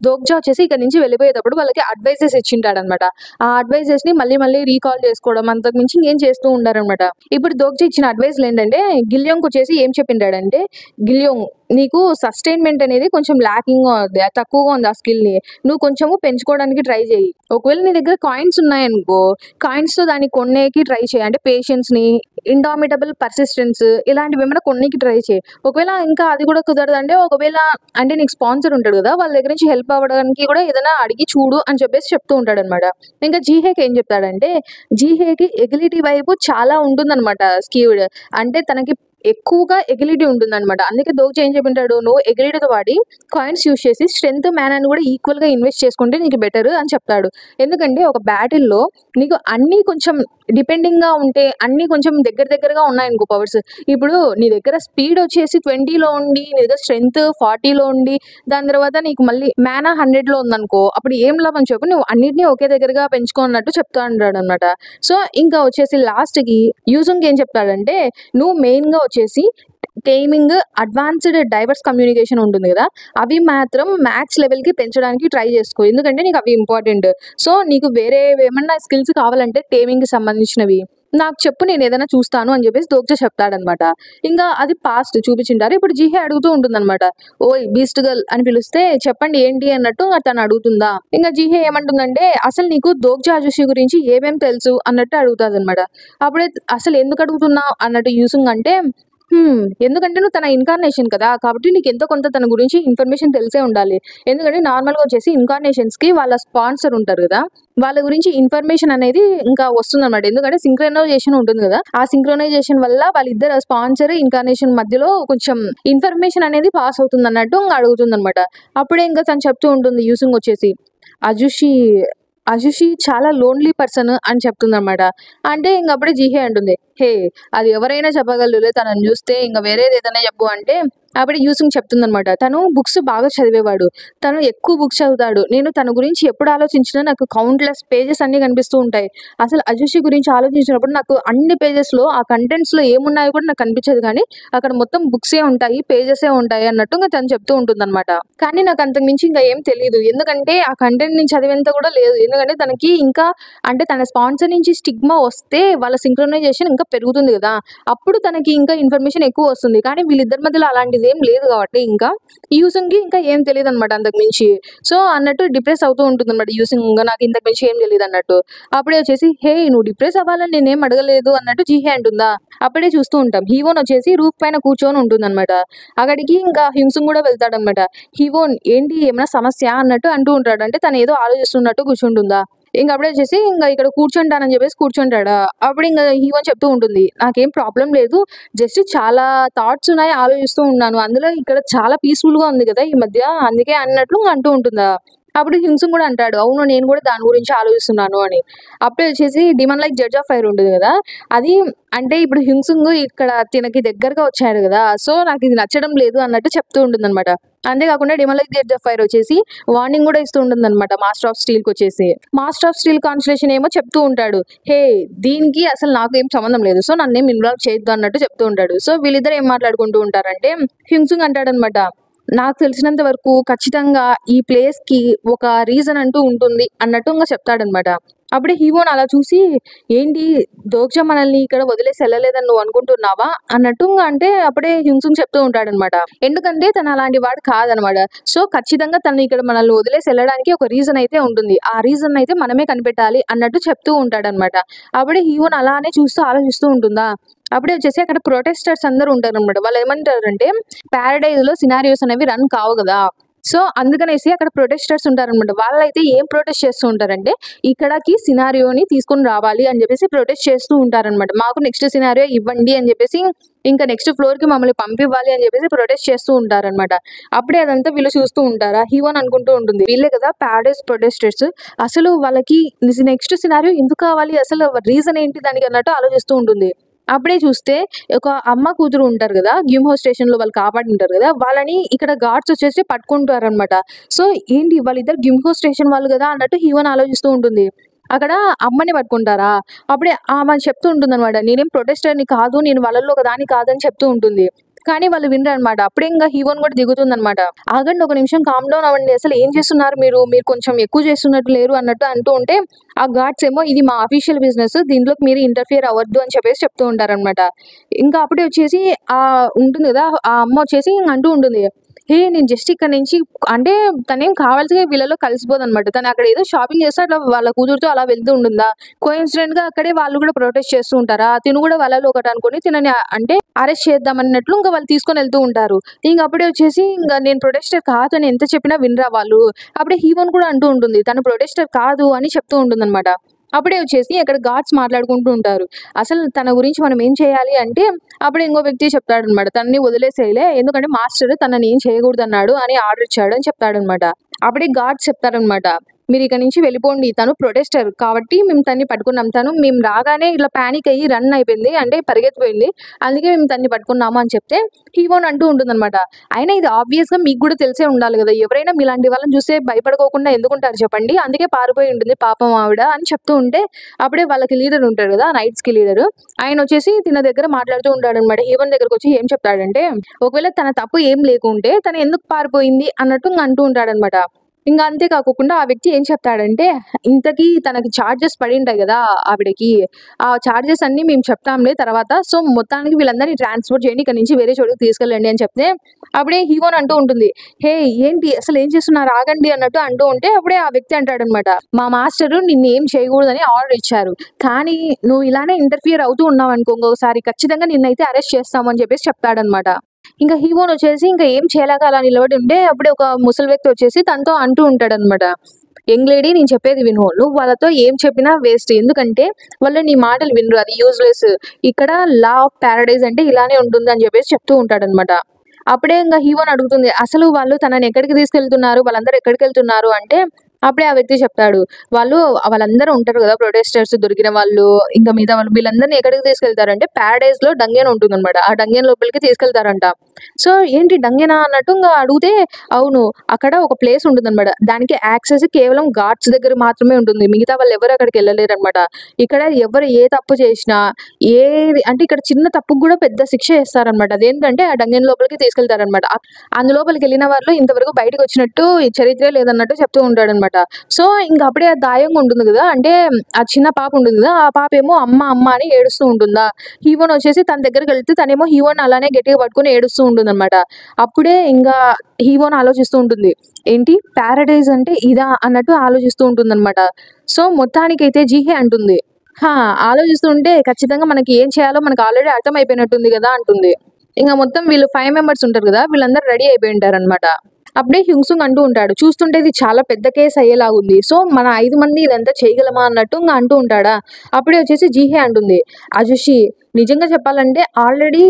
దోగ్జా వచ్చేసి ఇక్కడి నుంచి వెళ్ళిపోయేటప్పుడు వాళ్ళకి అడ్వైజెస్ ఇచ్చింటాడనమాట. ఆ అడ్వైజెస్‌ని మళ్ళీ రీకాల్ చేసుకోవడం అంతకు మించి ఇంకేం చేస్తూ ఉండరనమాట. ఇప్పుడు దోగ్జా ఇచ్చిన అడ్వైస్‌లేంటంటే గిలియాంగ్‌కొచ్చేసి ఏం చెప్పిండాడంటే, గిలియాంగ్ నీకు సస్టైన్‌మెంట్ అనేది కొంచెం ల్యాకింగ్‌గా ఉంది. తక్కువగా ఉంది ఆ స్కిల్‌ని. నువ్వు కొంచెము పెంచుకోవడానికి ట్రై చెయ్యి. ఒకవేళ నీ దగ్గర కాయిన్స్ ఉన్నాయనుకో, కాయిన్స్‌తో దాన్ని కొనేకి ట్రై చేయి. అంటే పేషెన్స్‌ని, ఇండామిటబుల్ పర్సిస్టెన్స్ ఇలాంటివేమైనా కొనేకి ట్రై చేయి. ఒకవేళ ఇంకా అది కూడా కుదరదంటే ఒకవేళ అంటే నీకు స్పాన్సర్ ఉంటాడు కదా! వాళ్ళ దగ్గర నుంచి హెల్ప్ అవ్వడానికి కూడా ఏదైనా అడిగి చూడు అని చెప్పేసి చెప్తూ ఉంటాడనమాట. ఇంకా జీహేకి ఏం చెప్తాడంటే, జీహేకి ఎగిలిటీ వైపు చాలా ఉంటుందనమాట స్కీవ్డ్. అంటే తనకి ఎక్కువగా ఎగిలిటీ ఉంటుందనమాట. అందుకే దోగ్జా ఏం చెప్పింటాడు, నువ్వు ఎగిలిటీతో వాడి కాయిన్స్ యూజ్ చేసి స్ట్రెంత్, మానాని కూడా ఈక్వల్‌గా ఇన్వెస్ట్ చేసుకుంటే నీకు బెటర్ అని చెప్తాడు. ఎందుకంటే ఒక బ్యాటిల్‌లో నీకు అన్నీ కొంచెం డిపెండింగ్‌గా ఉంటే, అన్నీ కొంచెం దగ్గరగా ఉన్నాయనుకో పవర్స్. ఇప్పుడు నీ దగ్గర స్పీడ్ వచ్చేసి 20లో ఉండి, నీ దగ్గర స్ట్రెంత్ 40లో ఉండి, దాని తర్వాత నీకు మళ్ళీ మానా 100లో ఉందనుకో, అప్పుడు ఏం లాభం చెప్పు? నువ్వు అన్నిటిని ఒకే దగ్గరగా పెంచుకో అన్నట్టు చెప్తా ఉంటాడనమాట. సో, ఇంకా వచ్చేసి లాస్ట్‌కి యూజుంగ్ ఏం చెప్తాడంటే, నువ్వు మెయిన్‌గా వచ్చేసి టైమింగ్, అడ్వాన్స్‌డ్ డైవర్స్ కమ్యూనికేషన్ ఉంటుంది గదా! అవి మాత్రం మ్యాక్స్ లెవెల్‌కి పెంచడానికి ట్రై చేసుకో. ఎందుకంటే నీకు అవి ఇంపార్టెంట్. సో, నీకు వేరేవేమన్నా స్కిల్స్ కావాలంటే టైమింగ్‌కి సంబంధించినవి నాకు చెప్పు నేనేదైనా చూస్తాను అని చెప్పేసి దోగ్జా చెప్తాడనమాట. ఇంకా అది పాస్ట్ చూపించింటారు. ఇప్పుడు జీహే అడుగుతూ ఉంటుందనమాట. ఓయ్ బీస్ట్ గర్ల్ అని పిలిస్తే చెప్పండి ఏంటి అన్నట్టు తను అడుగుతుందా. ఇంకా జీహే ఏమంటుందంటే అసలు నీకు దోగ్జా అజుషి గురించి ఏమేం తెలుసు అన్నట్టు అడుగుతాదనమాట. అప్పుడే అసలు ఎందుకు అడుగుతున్నావు అన్నట్టు యూసుంగ్ అంటే ఎందుకంటే నువ్వు తన ఇన్‌కార్నేషన్ కదా! కాబట్టి నీకు ఎంతో కొంత తన గురించి ఇన్ఫర్మేషన్ తెలిసే ఉండాలి. ఎందుకంటే నార్మల్‌గా వచ్చేసి ఇన్‌కార్నేషన్స్‌కి వాళ్ళ స్పాన్సర్ ఉంటారు గదా! వాళ్ళ గురించి ఇన్ఫర్మేషన్ అనేది ఇంకా వస్తుందన్నమాట. ఎందుకంటే సింక్రనైజేషన్ ఉంటుంది గదా! ఆ సింక్రనైజేషన్ వల్ల వాళ్ళిద్దరు స్పాన్సర్, ఇన్‌కార్నేషన్ మధ్యలో కొంచెం ఇన్ఫర్మేషన్ అనేది పాస్ అవుతుందన్నట్టు అడుగుతుందన్నమాట. అప్పుడే ఇంకా తను చెప్తూ ఉంటుంది యూసుంగ్ వచ్చేసి, అజుషి అజుషి చాలా లోన్లీ పర్సన్ అని చెప్తుందన్నమాట. అంటే ఇంకప్పుడే జీహే అంటుంది. హే! అది ఎవరైనా చెప్పగలరులే తనని జూస్తే ఇంక వేరేదేదైనా చెప్పు అంటే, అప్పుడే యూసింగ్ చెప్తుందనమాట. తను బుక్స్ బాగా చదివేవాడు. తను ఎక్కువ బుక్స్ చదువుతాడు. నేను తన గురించి ఎప్పుడు ఆలోచించినా నాకు కౌంట్‌లెస్ పేజెస్ అన్నీ కనిపిస్తూ ఉంటాయి. అసలు అజుషి గురించి ఆలోచించినప్పుడు నాకు అన్ని పేజెస్‌లో ఆ కంటెంట్స్‌లో ఏమున్నాయో కూడా నాకు కనిపించదు గానీ, అక్కడ మొత్తం బుక్సే ఉంటాయి, పేజెసే ఉంటాయి అన్నట్టుగా తను చెప్తూ ఉంటుందనమాట. కానీ నాకు అంతకు మించి ఇంకా ఏం తెలీదు. ఎందుకంటే ఆ కంటెంట్‌ని చదివేంత కూడా లేదు. ఎందుకంటే తనకి ఇంకా అంటే తన స్పాన్సర్ నుంచి స్టిగ్మా వస్తే వాళ్ళ సింక్రొనైజేషన్ ఇంకా పెరుగుతుంది గదా! అప్పుడు తనకి ఇంకా ఇన్ఫర్మేషన్ ఎక్కువ వస్తుంది. కానీ వీళ్ళిద్దరి మధ్యలో అలాంటిదేం లేదు కాబట్టి ఇంకా యూసింగ్‌కి ఇంకా ఏం తెలీదనమాట అంతకు మించి. సో, అన్నట్టు డిప్రెస్ అవుతూ ఉంటుందనమాట యూసింగ్. నాకు ఇంతకు మించి ఏం తెలీదన్నట్టు. అప్పుడే వచ్చేసి "హేయ్! నువ్వు డిప్రెస్ అవ్వాలని నేనేం అడగలేదు" అన్నట్టు జీహే అంటుందా. అప్పుడే చూస్తూ ఉంటాం. హీవోన్ వచ్చేసి రూఫ్ పైన కూర్చొని ఉంటుందనమాట. అక్కడికి ఇంకా హింసుంగ్ గూడా వెళ్తాడనమాట. "హీవోన్ ఏంటి ఏమైనా సమస్య?" అన్నట్టు అంటూ ఉంటాడు. అంటే తనేదో ఆలోచిస్తున్నట్టు కూర్చుంటుందా. అప్పుడే వచ్చేసి ఇక్కడ కూర్చుంటానని చెప్పేసి కూర్చుంటాడా. అప్పుడు హీవోన్ చెప్తూ ఉంటుంది. "నాకేం ప్రాబ్లమ్ లేదు. జస్ట్ చాలా థాట్స్ ఉన్నాయి. ఆలోచిస్తూ ఉన్నాను. అందులో ఇక్కడ చాలా పీస్‌ఫుల్‌గా ఉంది గదా! ఈ మధ్య. అందుకే" అన్నట్లు అంటూ ఉంటుందా. అప్పుడు హింసుంగ్ గూడా అంటాడు. "అవును. నేను గూడా దాని గురించి ఆలోచిస్తున్నాను" అని. అప్పుడే వచ్చేసి 'demon like judge of fire' ఉంటుంది గదా! అది అంటే ఇప్పుడు హింసుంగ్ ఇక్కడ తినకి దగ్గరగా వచ్చాడు గదా! సో, నాకిది నచ్చడం లేదు అన్నట్టు చెప్తూ ఉంటుందనమాట. అంతే కాకుండా 'demon like judge of fire' వచ్చేసి వార్నింగ్ గూడా ఇస్తూ ఉంటుందనమాట మాస్టర్ ఆఫ్ స్టీల్‌కొచ్చేసి. మాస్టర్ ఆఫ్ స్టీల్ కాన్స్టలేషన్ ఏమో చెప్తూ ఉంటాడు. "హే! దీనికి అసలు నాకు ఏం సంబంధం లేదు. సో, నన్నేం ఇన్వాల్వ్ చేయొద్దు" అన్నట్టు చెప్తూ ఉంటాడు. సో, వీళ్ళిద్దరు ఏం మాట్లాడుకుంటూ ఉంటారంటే హింసుంగ్ అంటాడనమాట. "నాకు తెలిసినంత వరకు ఖచ్చితంగా ఈ ప్లేస్‌కి ఒక రీజన్ అంటూ ఉంటుంది" అన్నట్టు చెప్తాడనమాట. అప్పుడే హీవోన్ అలా చూసి "ఏంటి దోగ్జా మనల్ని ఇక్కడ వదిలేసి ఎళ్ళలేదని నువ్వు అనుకుంటున్నావా?" అన్నట్టు అంటే అప్పుడే హింసుంగ్ చెప్తూ ఉంటాడనమాట. ఎందుకంటే తను అలాంటి వాడు కాదనమాట. సో, ఖచ్చితంగా తను ఇక్కడ మనల్ని వదిలేసి ఎళ్ళడానికి ఒక రీజన్ అయితే ఉంటుంది. ఆ రీజన్ అయితే మనమే కనిపెట్టాలి అన్నట్టు చెప్తూ ఉంటాడనమాట. అప్పుడే హీవోన్ అలానే చూస్తూ ఆలోచిస్తూ ఉంటుందా. అప్పుడే వచ్చేసి అక్కడ ప్రొటెస్టర్స్ అందరూ ఉంటారనమాట. వాళ్ళేమంటారంటే పారడైజ్‌లో సినారియోస్ అనేవి రన్ కావు గదా! సో, అందుకనేసి అక్కడ ప్రొటెస్టర్స్ ఉంటారనమాట. వాళ్ళైతే ఏం ప్రొటెస్ట్ చేస్తూ ఉంటారంటే, ఇక్కడికి సినారియోని తీసుకొని రావాలి అని జెప్పేసి ప్రొటెస్ట్ చేస్తూ ఉంటారనమాట. మాకు నెక్స్ట్ సినారియో ఇవ్వండి అని జెప్పేసి, ఇంకా నెక్స్ట్ ఫ్లోర్‌కి మమ్మల్ని పంపివ్వాలి అని జెప్పేసి ప్రొటెస్ట్ చేస్తూ ఉంటారనమాట. అప్పుడే అదంతా వీళ్ళు చూస్తూ ఉంటారా. హీవోన్ అనుకుంటూ ఉంటుంది. వీళ్ళే కదా పారడైజ్ ప్రొటెస్టర్స్. అసలు వాళ్ళకి నెక్స్ట్ సినారియో ఎందుకు కావాలి? అసలు రీజన్ ఏంటి దానికి అన్నట్టు ఆలోచిస్తూ ఉంటుంది. అప్పుడే చూస్తే ఒక అమ్మ, కూతురు ఉంటారు గదా! గ్యూమ్‌హో స్టేషన్‌లో వాళ్ళు కాపాడుంటారు గదా! వాళ్ళని ఇక్కడ గార్డ్స్ వచ్చేసి పట్టుకుంటారనమాట. సో, ఏంటి వాళ్ళిద్దరు గ్యూమ్‌హో స్టేషన్ వాళ్ళు గదా! అన్నట్టు హీరోయిన్ ఆలోచిస్తూ ఉంటుంది. అక్కడ అమ్మని పట్టుకుంటారా? అప్పుడే ఆమె చెప్తూ ఉంటుందనమాట. నేనేం ప్రొటెస్టర్‌ని కాదు. నేను వాళ్ళలో ఒకదాన్ని కాదని చెప్తూ ఉంటుంది. కానీ వాళ్ళు వినరనమాట. అప్పుడే హీరోయిన్ కూడా దిగుతుందనమాట. ఆగండి ఒక నిమిషం కామ్ డౌన్ అవ్వండి. అసలు ఏం చేస్తున్నారు మీరు? మీరు కొంచెం ఎక్కువ చేస్తున్నట్టు లేరు అన్నట్టు అంటూ ఉంటే, ఆ గార్డ్స్ ఏమో ఇది మా అఫీషియల్ బిజినెస్. దీంట్లోకి మీరు ఇంటర్ఫియర్ అవ్వద్దు అని చెప్పేసి చెప్తూ ఉంటారనమాట. ఇంకా అప్పుడే వచ్చేసి ఉంటుంది గదా! ఆ అమ్మ వచ్చేసి అంటూ ఉంటుంది. "హే! నేను జస్ట్ ఇక్కడి నుంచి" అంటే తనేం కావాల్సిగా వీళ్ళలో కలిసిపోదనమాట. తను అక్కడ ఏదో షాపింగ్ చేస్తే అట్లా వాళ్ళ కూతురుతో అలా వెళ్తూ ఉంటుందా. కోయిన్సిడెంట్‌గా అక్కడే వాళ్ళు కూడా ప్రొటెస్ట్ చేస్తూ ఉంటారా. తిను కూడా వాళ్ళలో ఒకటి అనుకోని తినని అంటే అరెస్ట్ చేద్దామన్నట్లు వాళ్ళు తీసుకొని వెళ్తూ ఉంటారు. అప్పుడే వచ్చేసి నేను ప్రొటెస్టర్ కాదని ఎంత చెప్పినా వినరా వాళ్ళు. అప్పుడే హీరోయిన్ కూడా అంటూ ఉంటుంది. తను ప్రొటెస్టర్ కాదు అని చెప్తూ ఉంటుందనమాట. అప్పుడే వచ్చేసి అక్కడ గార్డ్స్ మాట్లాడుకుంటూ ఉంటారు. అసలు తన గురించి మనం ఏం చేయాలి అంటే, అప్పుడు ఇంకో వ్యక్తి చెప్తాడనమాట. తనని వదిలేసేయలే. ఎందుకంటే మాస్టర్ తనని ఏం చేయకూడదన్నాడు అని ఆర్డర్ ఇచ్చాడు అని చెప్తాడనమాట. అప్పుడే గార్డ్స్ చెప్తారనమాట. మీరు ఇక్కడి నుంచి వెళ్ళిపోండి. తను ప్రొటెస్టర్ కాబట్టి మేము తన్ని పట్టుకున్నాం. మేము రాగానే ఇలా పానిక్ అయ్యి రన్ అయిపోయింది. అంటే పరిగెత్తిపోయింది. అందుకే మేము తన్ని పట్టుకున్నాము అని చెప్తే హీరోయిన్ అంటూ ఉంటుందనమాట. అయినా ఇది ఆబ్వియస్‌గా మీకు కూడా తెలిసే ఉండాలి గదా! ఎవరైనా మీలాంటి వాళ్ళని చూస్తే భయపడుకోకుండా ఎందుకుంటారు చెప్పండి. అందుకే పారిపోయి ఉంటుంది పాపం ఆవిడ అని చెప్తూ ఉంటే, అప్పుడే వాళ్ళకి లీడర్ ఉంటాడు గదా! నైట్స్‌కి లీడరు. ఆయనొచ్చేసి తిన దగ్గర మాట్లాడుతూ ఉంటాడనమాట. హీరోయిన్ దగ్గరకొచ్చి ఏం చెప్తాడంటే, ఒకవేళ తన తప్పు ఏం లేకుంటే తను ఎందుకు పారిపోయింది అన్నట్టు అంటూ ఉంటాడనమాట. అంతే కాకోకుండా ఆ వ్యక్తి ఏం చెప్తాడంటే, ఇంతకీ తనకి చార్జెస్ పడింటాయి గదా! ఆవిడకి. ఆ చార్జెస్ అన్నీ మేము చెప్తాంలే తర్వాత. సో, మొత్తానికి వీళ్ళందరిని ట్రాన్స్‌పోర్ట్ చేయండి. ఇక్కడి నుంచి వేరే చోటుకి తీసుకెళ్ళండి అని చెప్తే, అప్పుడే హీరోయిన్ అంటూ ఉంటుంది. "హే! ఏంటి అసలు ఏం చేస్తున్నారు ఆగండి" అన్నట్టు అంటూ ఉంటే, అప్పుడే ఆ వ్యక్తి అంటాడనమాట. "మా మాస్టరు నిన్నేం చేయకూడదని ఆర్డర్ ఇచ్చారు. కానీ నువ్వు ఇలానే ఇంటర్ఫియర్ అవుతూ ఉన్నావనుకో ఇంకొకసారి ఖచ్చితంగా నిన్నైతే అరెస్ట్ చేస్తాము" అని చెప్పేసి చెప్తాడనమాట. హీరోన్ వచ్చేసి ఏం చేయలేక అలా నిలబడి ఉంటే అప్పుడే ఒక ముసలి వ్యక్తి వచ్చేసి తనతో అంటూ ఉంటాడనమాట. యంగ్ లేడీ నేను చెప్పేది విను. నువ్వు వాళ్ళతో ఏం చెప్పినా వేస్ట్. ఎందుకంటే వాళ్ళు నీ మాటలు వినరు. అది యూజ్‌లెస్. ఇక్కడ లా ఆఫ్ పారడైజ్ అంటే ఇలానే ఉంటుంది అని చెప్పేసి చెప్తూ ఉంటాడనమాట. అప్పుడే హీరోయిన్ అడుగుతుంది. అసలు వాళ్ళు తనని ఎక్కడికి తీసుకెళ్తున్నారు? వాళ్ళందరూ ఎక్కడికెళ్తున్నారు అంటే అప్పుడే ఆ వ్యక్తి చెప్తాడు. వాళ్ళందరూ ఉంటారు గదా! ప్రొటెస్టర్స్ దొరికిన వాళ్ళు, ఇంకా మిగతా వాళ్ళు వీళ్ళందరిని ఎక్కడికి తీసుకెళ్తారంటే పారడైస్‌లో డంగెన్ ఉంటుందనమాట. ఆ డంగెన్ లోపలికి తీసుకెళ్తారంట. సో, ఏంటి డంగెనా అన్నట్టు ఇంగ అడిగితే, అవును. అక్కడ ఒక ప్లేస్ ఉంటుందనమాట. దానికి యాక్సెస్ కేవలం గార్డ్స్ దగ్గర మాత్రమే ఉంటుంది. మిగతా వాళ్ళెవ్వరు అక్కడికెళ్ళలేరనమాట. ఇక్కడ ఎవరు ఏ తప్పు చేసినా, ఏది అంటే ఇక్కడ చిన్న తప్పుకు గూడా పెద్ద శిక్ష ఏస్తారనమాట. అదేంటంటే ఆ డంగెన్ లోపలికి తీసుకెళ్తారనమాట. అందులోపలికెళ్ళిన వాళ్ళు ఇంతవరకు బయటకొచ్చినట్టు ఈ చరిత్రే లేదన్నట్టు చెప్తూ ఉంటాడనమాట. సో, ఇంక అప్పుడే అది దాయంగా ఉంటుంది గదా! అంటే ఆ చిన్న పాప ఉంటుంది గదా! ఆ పాపేమో అమ్మ, అమ్మ అని ఏడుస్తూ ఉంటుందా! హీరోనొచ్చేసి తన దగ్గరికెళ్తే తనేమో హీరోని అలానే గట్టిగా పట్టుకొని ఏడుస్తూ ఉంటుందనమాట. అప్పుడే ఇంగా హీరోయిన్ ఆలోచిస్తూ ఉంటుంది. ఏంటి పారడైజ్ అంటే ఇదా అన్నట్టు ఆలోచిస్తూ ఉంటుందనమాట. సో, మొత్తానికైతే జీహే అంటుంది. హా! ఆలోచిస్తూ ఉంటే ఖచ్చితంగా మనకి ఏం చేయాలో మనకు ఆల్రెడీ అర్థమైపోయినట్టుంది గదా! అంటుంది. ఇంగ మొత్తం వీళ్ళు 5 మెంబర్స్ ఉంటారు గదా! వీళ్ళందరూ రెడీ అయిపోయుంటారనమాట. అప్పుడే హ్యూన్సుంగ్ అంటూ ఉంటాడు. చూస్తుంటే ఇది చాలా పెద్ద కేస్ అయ్యేలాగుంది. సో, మన 5 మంది ఇదంతా చేయగలమా అన్నట్టు ఇంగ అంటూ ఉంటాడా. అప్పుడే వచ్చేసి జీహే అంటుంది. అజుషి నిజంగా చెప్పాలంటే ఆల్రెడీ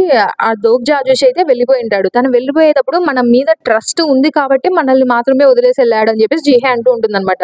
ఆ దోగ్జా అజుషి అయితే వెళ్ళిపోయుంటాడు. తను వెళ్ళిపోయేటప్పుడు మన మీద ట్రస్ట్ ఉంది కాబట్టి మనల్ని మాత్రమే వదిలేసి ఎళ్ళాడని జెప్పేసి జీహే అంటూ ఉంటుందనమాట.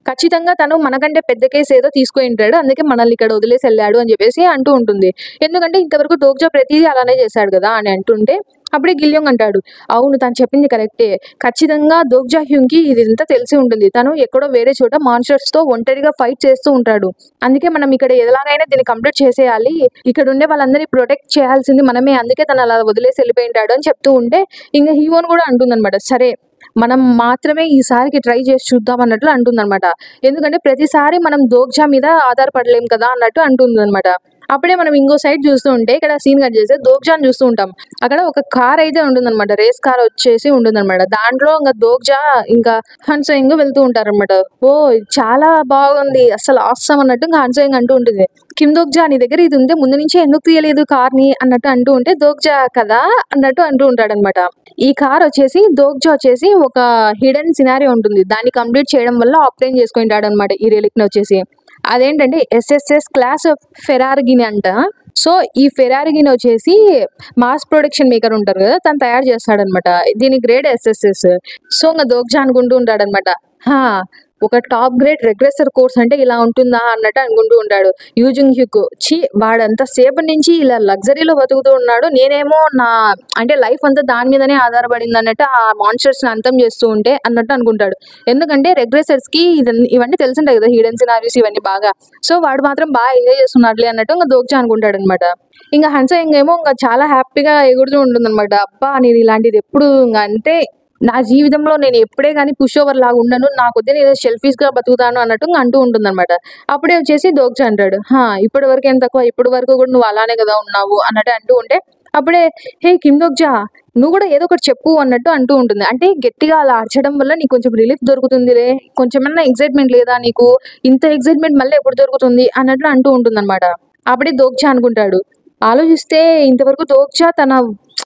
ఖచ్చితంగా తను మనకంటే పెద్ద కేస్ ఏదో తీసుకొనుంటాడు. అందుకే మనల్ని ఇక్కడ వదిలేసి ఎళ్ళాడు అని జెప్పేసి అంటూ ఉంటుంది. ఎందుకంటే ఇంతవరకు దోగ్జా ప్రతీదీ అలానే చేశాడు గదా! అని అంటుంటే అప్పుడే గిల్యోంగ్ అంటాడు. అవును. తను చెప్పింది కరెక్టే. ఖచ్చితంగా దోగ్జా హ్యూన్‌కి ఇదంతా తెలిసి ఉంటుంది. తను ఎక్కడో వేరే చోట మాన్‌స్టర్స్‌తో ఒంటరిగా ఫైట్ చేస్తూ ఉంటాడు. అందుకే మనం ఇక్కడ ఎలాగైనా దీన్ని కంప్లీట్ చేసేయాలి. ఇక్కడుండే వాళ్ళందరిని ప్రొటెక్ట్ చేయాల్సింది మనమే. అందుకే తను అలా వదిలేసి ఎళ్ళిపోయుంటాడు అని చెప్తూ ఉంటే ఇంగ హీరోయిన్ గూడా అంటుందనమాట. సరే మనం మాత్రమే ఈసారికి ట్రై చేసి చూద్దాం అన్నట్లు అంటుందనమాట. ఎందుకంటే ప్రతిసారి మనం దోగ్జా మీద ఆధారపడలేం కదా! అన్నట్టు అంటుందనమాట. అప్పుడే మనం ఇంకో సైడ్ చూస్తూ ఉంటే ఇక్కడ సీన్ కట్ చేస్తే దోగ్జాని చూస్తూ ఉంటాం. అక్కడ ఒక కార్ అయితే ఉంటుందనమాట. రేస్ కార్ వచ్చేసి ఉంటుందనమాట. దాంట్లో ఇంగ దోగ్జా ఇంకా హన్సోయింగ్ వెళ్తూ ఉంటారనమాట. ఓహ్! ఇది చాలా బాగుంది. అస్సలు ఆసమ్ అన్నట్టు ఇంక హన్సోయింగ్ అంటూ ఉంటుంది. కిమ్ దోగ్జా నీ దగ్గర ఇది ఉంటే ముందు నుంచే ఎందుకు తీయలేదు కార్‌ని అన్నట్టు అంటూ ఉంటే దోగ్జా కదా! అన్నట్టు అంటూ ఉంటాడనమాట. ఈ కార్ వచ్చేసి దోగ్జా వచ్చేసి ఒక హిడెన్ సినారియో ఉంటుంది. దాన్ని కంప్లీట్ చేయడం వల్ల ఆబ్టైన్ చేసుకుంటాడనమాట ఈ రెలిక్‌ని వచ్చేసి. అదేంటంటే ఎస్ఎస్ఎస్ క్లాస్ ఫెరారిగిని అంట. సో, ఈ ఫెరారిగిని వచ్చేసి మాస్ ప్రొడక్షన్ మేకర్ ఉంటారు గదా! తను తయారు చేస్తాడనమాట. దీని గ్రేడ్ ఎస్ఎస్ఎస్. సో, ఇంగ దోగ్జా అనుకుంటూ ఉంటాడనమాట. హా! ఒక టాప్ గ్రేడ్ రెగ్రెసర్ కోర్స్ అంటే ఇలా ఉంటుందా అన్నట్టు అనుకుంటూ ఉంటాడు. యూజింగ్ హ్యూక్ ఛీ! వాడంత సేపటి నుంచి ఇలా లగ్జరీలో బతుకుతూ ఉన్నాడు. నేనేమో అంటే లైఫ్ అంతా దాని మీదనే ఆధారపడిందన్నట్టు ఆ మాన్స్టర్స్‌ని అంతం చేస్తూ ఉంటే అన్నట్టు అనుకుంటాడు. ఎందుకంటే రెగ్రెసర్స్‌కి ఇవన్నీ తెలిసుంటాయి కదా! హిడెన్ సినారియోస్ ఇవన్నీ బాగా. సో, వాడు మాత్రం బాగా ఎంజాయ్ చేస్తున్నాడులే అన్నట్టు ఇంగ దోగ్జా అనుకుంటాడనమాట. ఇంగ హన్సోయింగ్ ఏమో ఇంగ చాలా హ్యాపీగా ఎగురుతూ ఉంటుందనమాట. అబ్బా! నేను ఇలాంటిది ఎప్పుడు ఇంగ అంటే నా జీవితంలో నేను ఎప్పుడే గాని పుష్ ఓవర్ లాగా ఉండను. నా కొద్దీ నేను సెల్ఫిష్‌గా బతుకుతాను అన్నట్టు ఇంగ అంటూ ఉంటుందనమాట. అప్పుడే వచ్చేసి దోగ్జా అంటాడు. ఇప్పటి వరకు ఏం తక్కువ ఇప్పటి వరకు కూడా నువ్వు అలానే కదా ఉన్నావు అన్నట్టు అంటూ ఉంటే అప్పుడే హే కిమ్ దోగ్జా నువ్వు కూడా ఏదో ఒకటి చెప్పు అన్నట్టు అంటూ ఉంటుంది. అంటే గట్టిగా అలా అరచడం వల్ల నీకు కొంచెం రిలీఫ్ దొరుకుతుందిలే. కొంచెమన్నా ఎక్సైట్‌మెంట్ లేదా నీకు? ఇంత ఎక్సైట్‌మెంట్ మళ్ళీ ఎప్పుడు దొరుకుతుంది అన్నట్లు అంటూ ఉంటుందనమాట. అప్పుడే దోగ్జా అనుకుంటాడు. ఆలోచిస్తే ఇంతవరకు దోగ్జా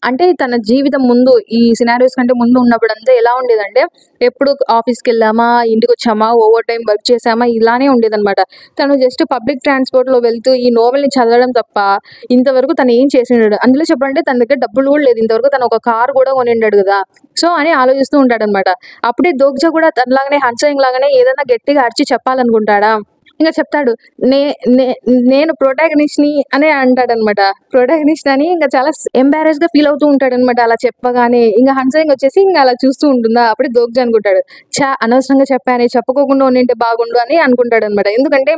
అంటే తన జీవితం ముందు ఈ సినారియోస్ కంటే ముందు ఉన్నప్పుడంతా ఎలా ఉండేదంటే ఎప్పుడు ఆఫీస్‌కెళ్ళామా, ఇంటికొచ్చామా, ఓవర్ టైమ్ వర్క్ చేశామా ఇలానే ఉండేదనమాట. తను జస్ట్ పబ్లిక్ ట్రాన్స్‌పోర్ట్‌లో వెళ్తూ ఈ నోవెల్‌ని చదవడం తప్ప ఇంతవరకు తను ఏం చేసుండడు. అందులో చెప్పాలంటే తన దగ్గర డబ్బులు కూడా లేదు. ఇంతవరకు తను ఒక కార్ కూడా కొనిండడు గదా! సో, అని ఆలోచిస్తూ ఉంటాడనమాట. అప్పుడే దోగ్జా కూడా తనలాగానే హన్సోయింగ్ లాగానే ఏదైనా గట్టిగా అరిచి చెప్పాలనుకుంటాడా? ఇంగ చెప్తాడు. నే నే నేను ప్రొటాగనిస్ట్‌ని అనే అంటాడనమాట. ప్రొటాగనిస్ట్ అని ఇంక చాలా ఎంబారస్‌గా ఫీల్ అవుతూ ఉంటాడనమాట అలా చెప్పగానే. ఇంగ హన్సోయింగ్ వచ్చేసి ఇంగ అలా చూస్తూ ఉంటుందా! అప్పుడే దోగ్జా అనుకుంటాడు. అనవసరంగా చెప్పానే చెప్పకోకుండా ఉండింటే బాగుండు అని అనుకుంటాడనమాట. ఎందుకంటే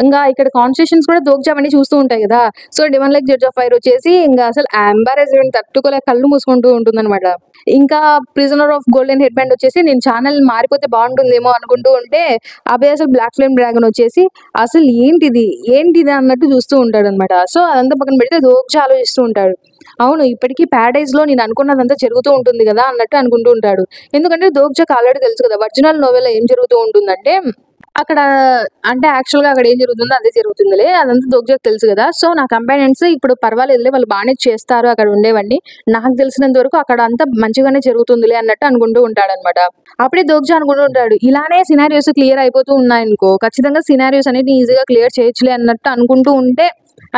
ఇంగా ఇక్కడ కాన్వర్సేషన్స్ కూడా దోగ్జా అవన్నీ చూస్తూ ఉంటాయి గదా! సో, డివెన్ లైక్ జడ్జ్ ఆఫ్ ఫైర్ వచ్చేసి ఇంగ అసలు ఎంబారస్మెంట్ తట్టుకోలేక కళ్ళు మూసుకుంటూ ఉంటుందనమాట. ఇంకా prisoner of golden head band వచ్చేసి నేను ఛానెల్ మారిపోతే బాగుంటుందేమో అనుకుంటూ ఉంటే అభయ్ అసలు బ్లాక్ ఫ్లేమ్ డ్రాగన్ వచ్చేసి అసలు ఏంటిది? ఏంటిది? అన్నట్టు చూస్తూ ఉంటాడనమాట. సో, అదంతా పక్కన పెడితే దోగ్జా ఆలోచిస్తూ ఉంటాడు. అవును. ఇప్పటికి పారడైజ్‌లో నేను అనుకున్నదంతా జరుగుతూ ఉంటుంది గదా! అన్నట్టు అనుకుంటూ ఉంటాడు. ఎందుకంటే దోగ్జాకి ఆల్రెడీ తెలుసు కదా! ఒరిజినల్ నోవెల్‌లో ఏం జరుగుతూ ఉంటుందంటే అక్కడ అంటే యాక్చువల్‌గా అక్కడ ఏం జరుగుతుందో అదే జరుగుతుందిలే. అదంతా దోగ్జాకి తెలుసు గదా! సో, నా కంపానియన్స్ ఇప్పుడు పర్వాలేదులే వాళ్ళు బానే చేస్తారు అక్కడ ఉండేవన్నీ. నాకు తెలిసినంత వరకు అక్కడ అంతా మంచిగానే జరుగుతుందిలే అన్నట్టు అనుకుంటూ ఉంటాడనమాట. అప్పుడే దోగ్జా అనుకుంటూ ఉంటాడు. ఇలానే సినారియోస్ క్లియర్ అయిపోతూ ఉన్నాయనుకో ఖచ్చితంగా సినారియోస్ అనేటివి ఈజీగా క్లియర్ చేయొచ్చులే అన్నట్టు అనుకుంటూ ఉంటే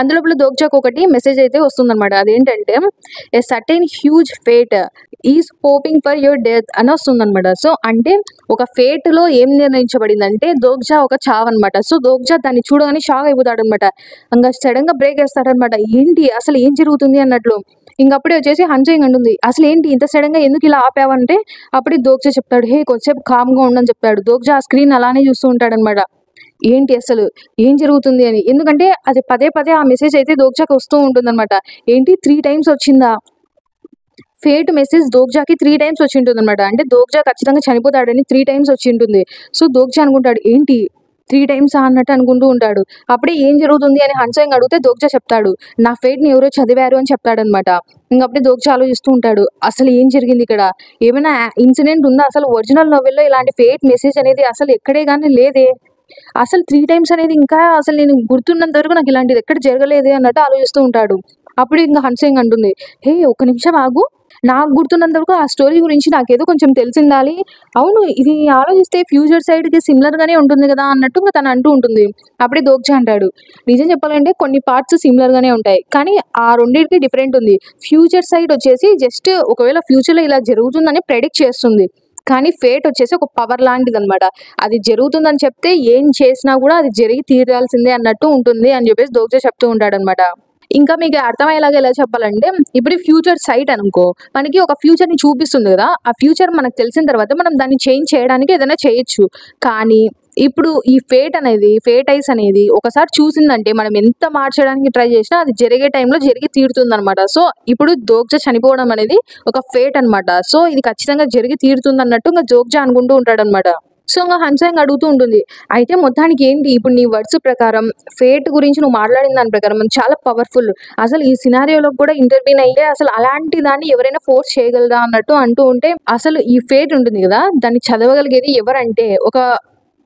అందులోపల దోగ్జాకు ఒకటి మెసేజ్ అయితే వస్తుందన్నమాట. అదేంటంటే a certain huge fate is hoping for your death అని వస్తుందన్నమాట. సో అంటే ఒక ఫేట్ లో ఏం నిర్ణయించబడిందంటే దోగ్జా ఒక చావ్ అనమాట. సో దోగ్జా దాన్ని చూడగానే షాక్ అయిపోతాడు అనమాట. ఇంకా సడన్ గా బ్రేక్ వేస్తాడనమాట. ఏంటి అసలు ఏం జరుగుతుంది అన్నట్లు. ఇంకప్పుడే వచ్చేసి హన్సింగ్ అంటుంది, అసలు ఏంటి ఇంత సడన్ గా ఎందుకు ఇలా ఆపావంటే అప్పుడే దోగ్జా చెప్తాడు, హే కొంచెంసేపు కామ్ గా ఉండని చెప్తాడు. దోగ్జా ఆ స్క్రీన్ అలానే చూస్తూ ఉంటాడనమాట. ఏంటి అసలు ఏం జరుగుతుంది అని. ఎందుకంటే అది పదే పదే ఆ మెసేజ్ అయితే దోగ్జాకి వస్తూ ఉంటుందన్నమాట. ఏంటి 3 times వచ్చిందా ఫేట్ మెసేజ్ దోగ్జాకి 3 times వచ్చి ఉంటుంది అనమాట. అంటే దోగ్జా ఖచ్చితంగా చనిపోతాడని 3 times వచ్చి ఉంటుంది. సో దోగ్జా అనుకుంటాడు, ఏంటి 3 times అన్నట్టు అనుకుంటూ ఉంటాడు. అప్పుడే ఏం జరుగుతుంది అని హన్సింగ్ అడిగితే దోగ్జా చెప్తాడు, నా ఫేట్ ని ఎవరో చదివారు అని చెప్తాడనమాట. ఇంకప్పుడే దోగ్జా ఆలోచిస్తూ ఉంటాడు, అసలు ఏం జరిగింది ఇక్కడ, ఏమైనా ఇన్సిడెంట్ ఉందా, అసలు ఒరిజినల్ నోవెల్లో ఇలాంటి ఫేట్ మెసేజ్ అనేది అసలు ఎక్కడే కానీ లేదే, అసలు 3 times అనేది ఇంకా అసలు నేను గుర్తున్నంత వరకు నాకు ఇలాంటిది ఎక్కడ జరగలేదే అన్నట్టు ఆలోచిస్తూ ఉంటాడు. అప్పుడు ఇంకా హన్సింగ్ అంటుంది, హే ఒక్క నిమిషం ఆగు, నాకు గుర్తున్నంత వరకు ఆ స్టోరీ గురించి నాకేదో కొంచెం తెలిసిండాలి. అవును ఇది ఆలోచిస్తే ఫ్యూచర్ సైడ్ కి సిమిలర్ గానే ఉంటుంది కదా అన్నట్టు ఇంకా తను అంటూ ఉంటుంది. అప్పుడే దోగ్జా అంటాడు, నిజం చెప్పాలంటే కొన్ని పార్ట్స్ సిమిలర్ గానే ఉంటాయి కానీ ఆ రెండింటికి డిఫరెంట్ ఉంది. ఫ్యూచర్ సైడ్ వచ్చేసి జస్ట్ ఒకవేళ ఫ్యూచర్ లో ఇలా జరుగుతుందని ప్రెడిక్ట్ చేస్తుంది, కానీ ఫేట్ వచ్చేసి ఒక పవర్ లాంటిది అనమాట. అది జరుగుతుందని చెప్తే ఏం చేసినా కూడా అది జరిగి తీరాల్సిందే అన్నట్టు ఉంటుంది అని చెప్పేసి దోగ్జా చెప్తూ ఉంటాడనమాట. ఇంకా మీకు అర్థమయ్యేలాగా ఎలా చెప్పాలంటే ఇప్పుడు ఫ్యూచర్ సైట్ అనుకో, మనకి ఒక ఫ్యూచర్ ని చూపిస్తుంది కదా, ఆ ఫ్యూచర్ మనకు తెలిసిన తర్వాత మనం దాన్ని చేంజ్ చేయడానికి ఏదైనా చేయొచ్చు. కానీ ఇప్పుడు ఈ ఫేట్ ఐస్ అనేది ఒకసారి చూసిందంటే మనం ఎంత మార్చడానికి ట్రై చేసినా అది జరిగే టైంలో జరిగి తీరుతుంది అనమాట. సో ఇప్పుడు దోగ్జా చనిపోవడం అనేది ఒక ఫేట్ అనమాట. సో ఇది ఖచ్చితంగా జరిగి తీరుతుంది అన్నట్టు ఇంకా దోగ్జా అనుకుంటూ ఉంటాడు అనమాట. సో ఇంకా హన్సింగ్ అడుగుతూ ఉంటుంది, అయితే మొత్తానికి ఏంటి ఇప్పుడు నీ వర్డ్స్ ప్రకారం ఫేట్ గురించి నువ్వు మాట్లాడిన దాని ప్రకారం అది చాలా పవర్ఫుల్, అసలు ఈ సినారియోలో కూడా ఇంటర్వ్యూన్ అయ్యే అసలు అలాంటి దాన్ని ఎవరైనా ఫోర్స్ చేయగలరా అన్నట్టు అంటూ ఉంటే, అసలు ఈ ఫేట్ ఉంటుంది కదా దాన్ని చదవగలిగేది ఎవరంటే ఒక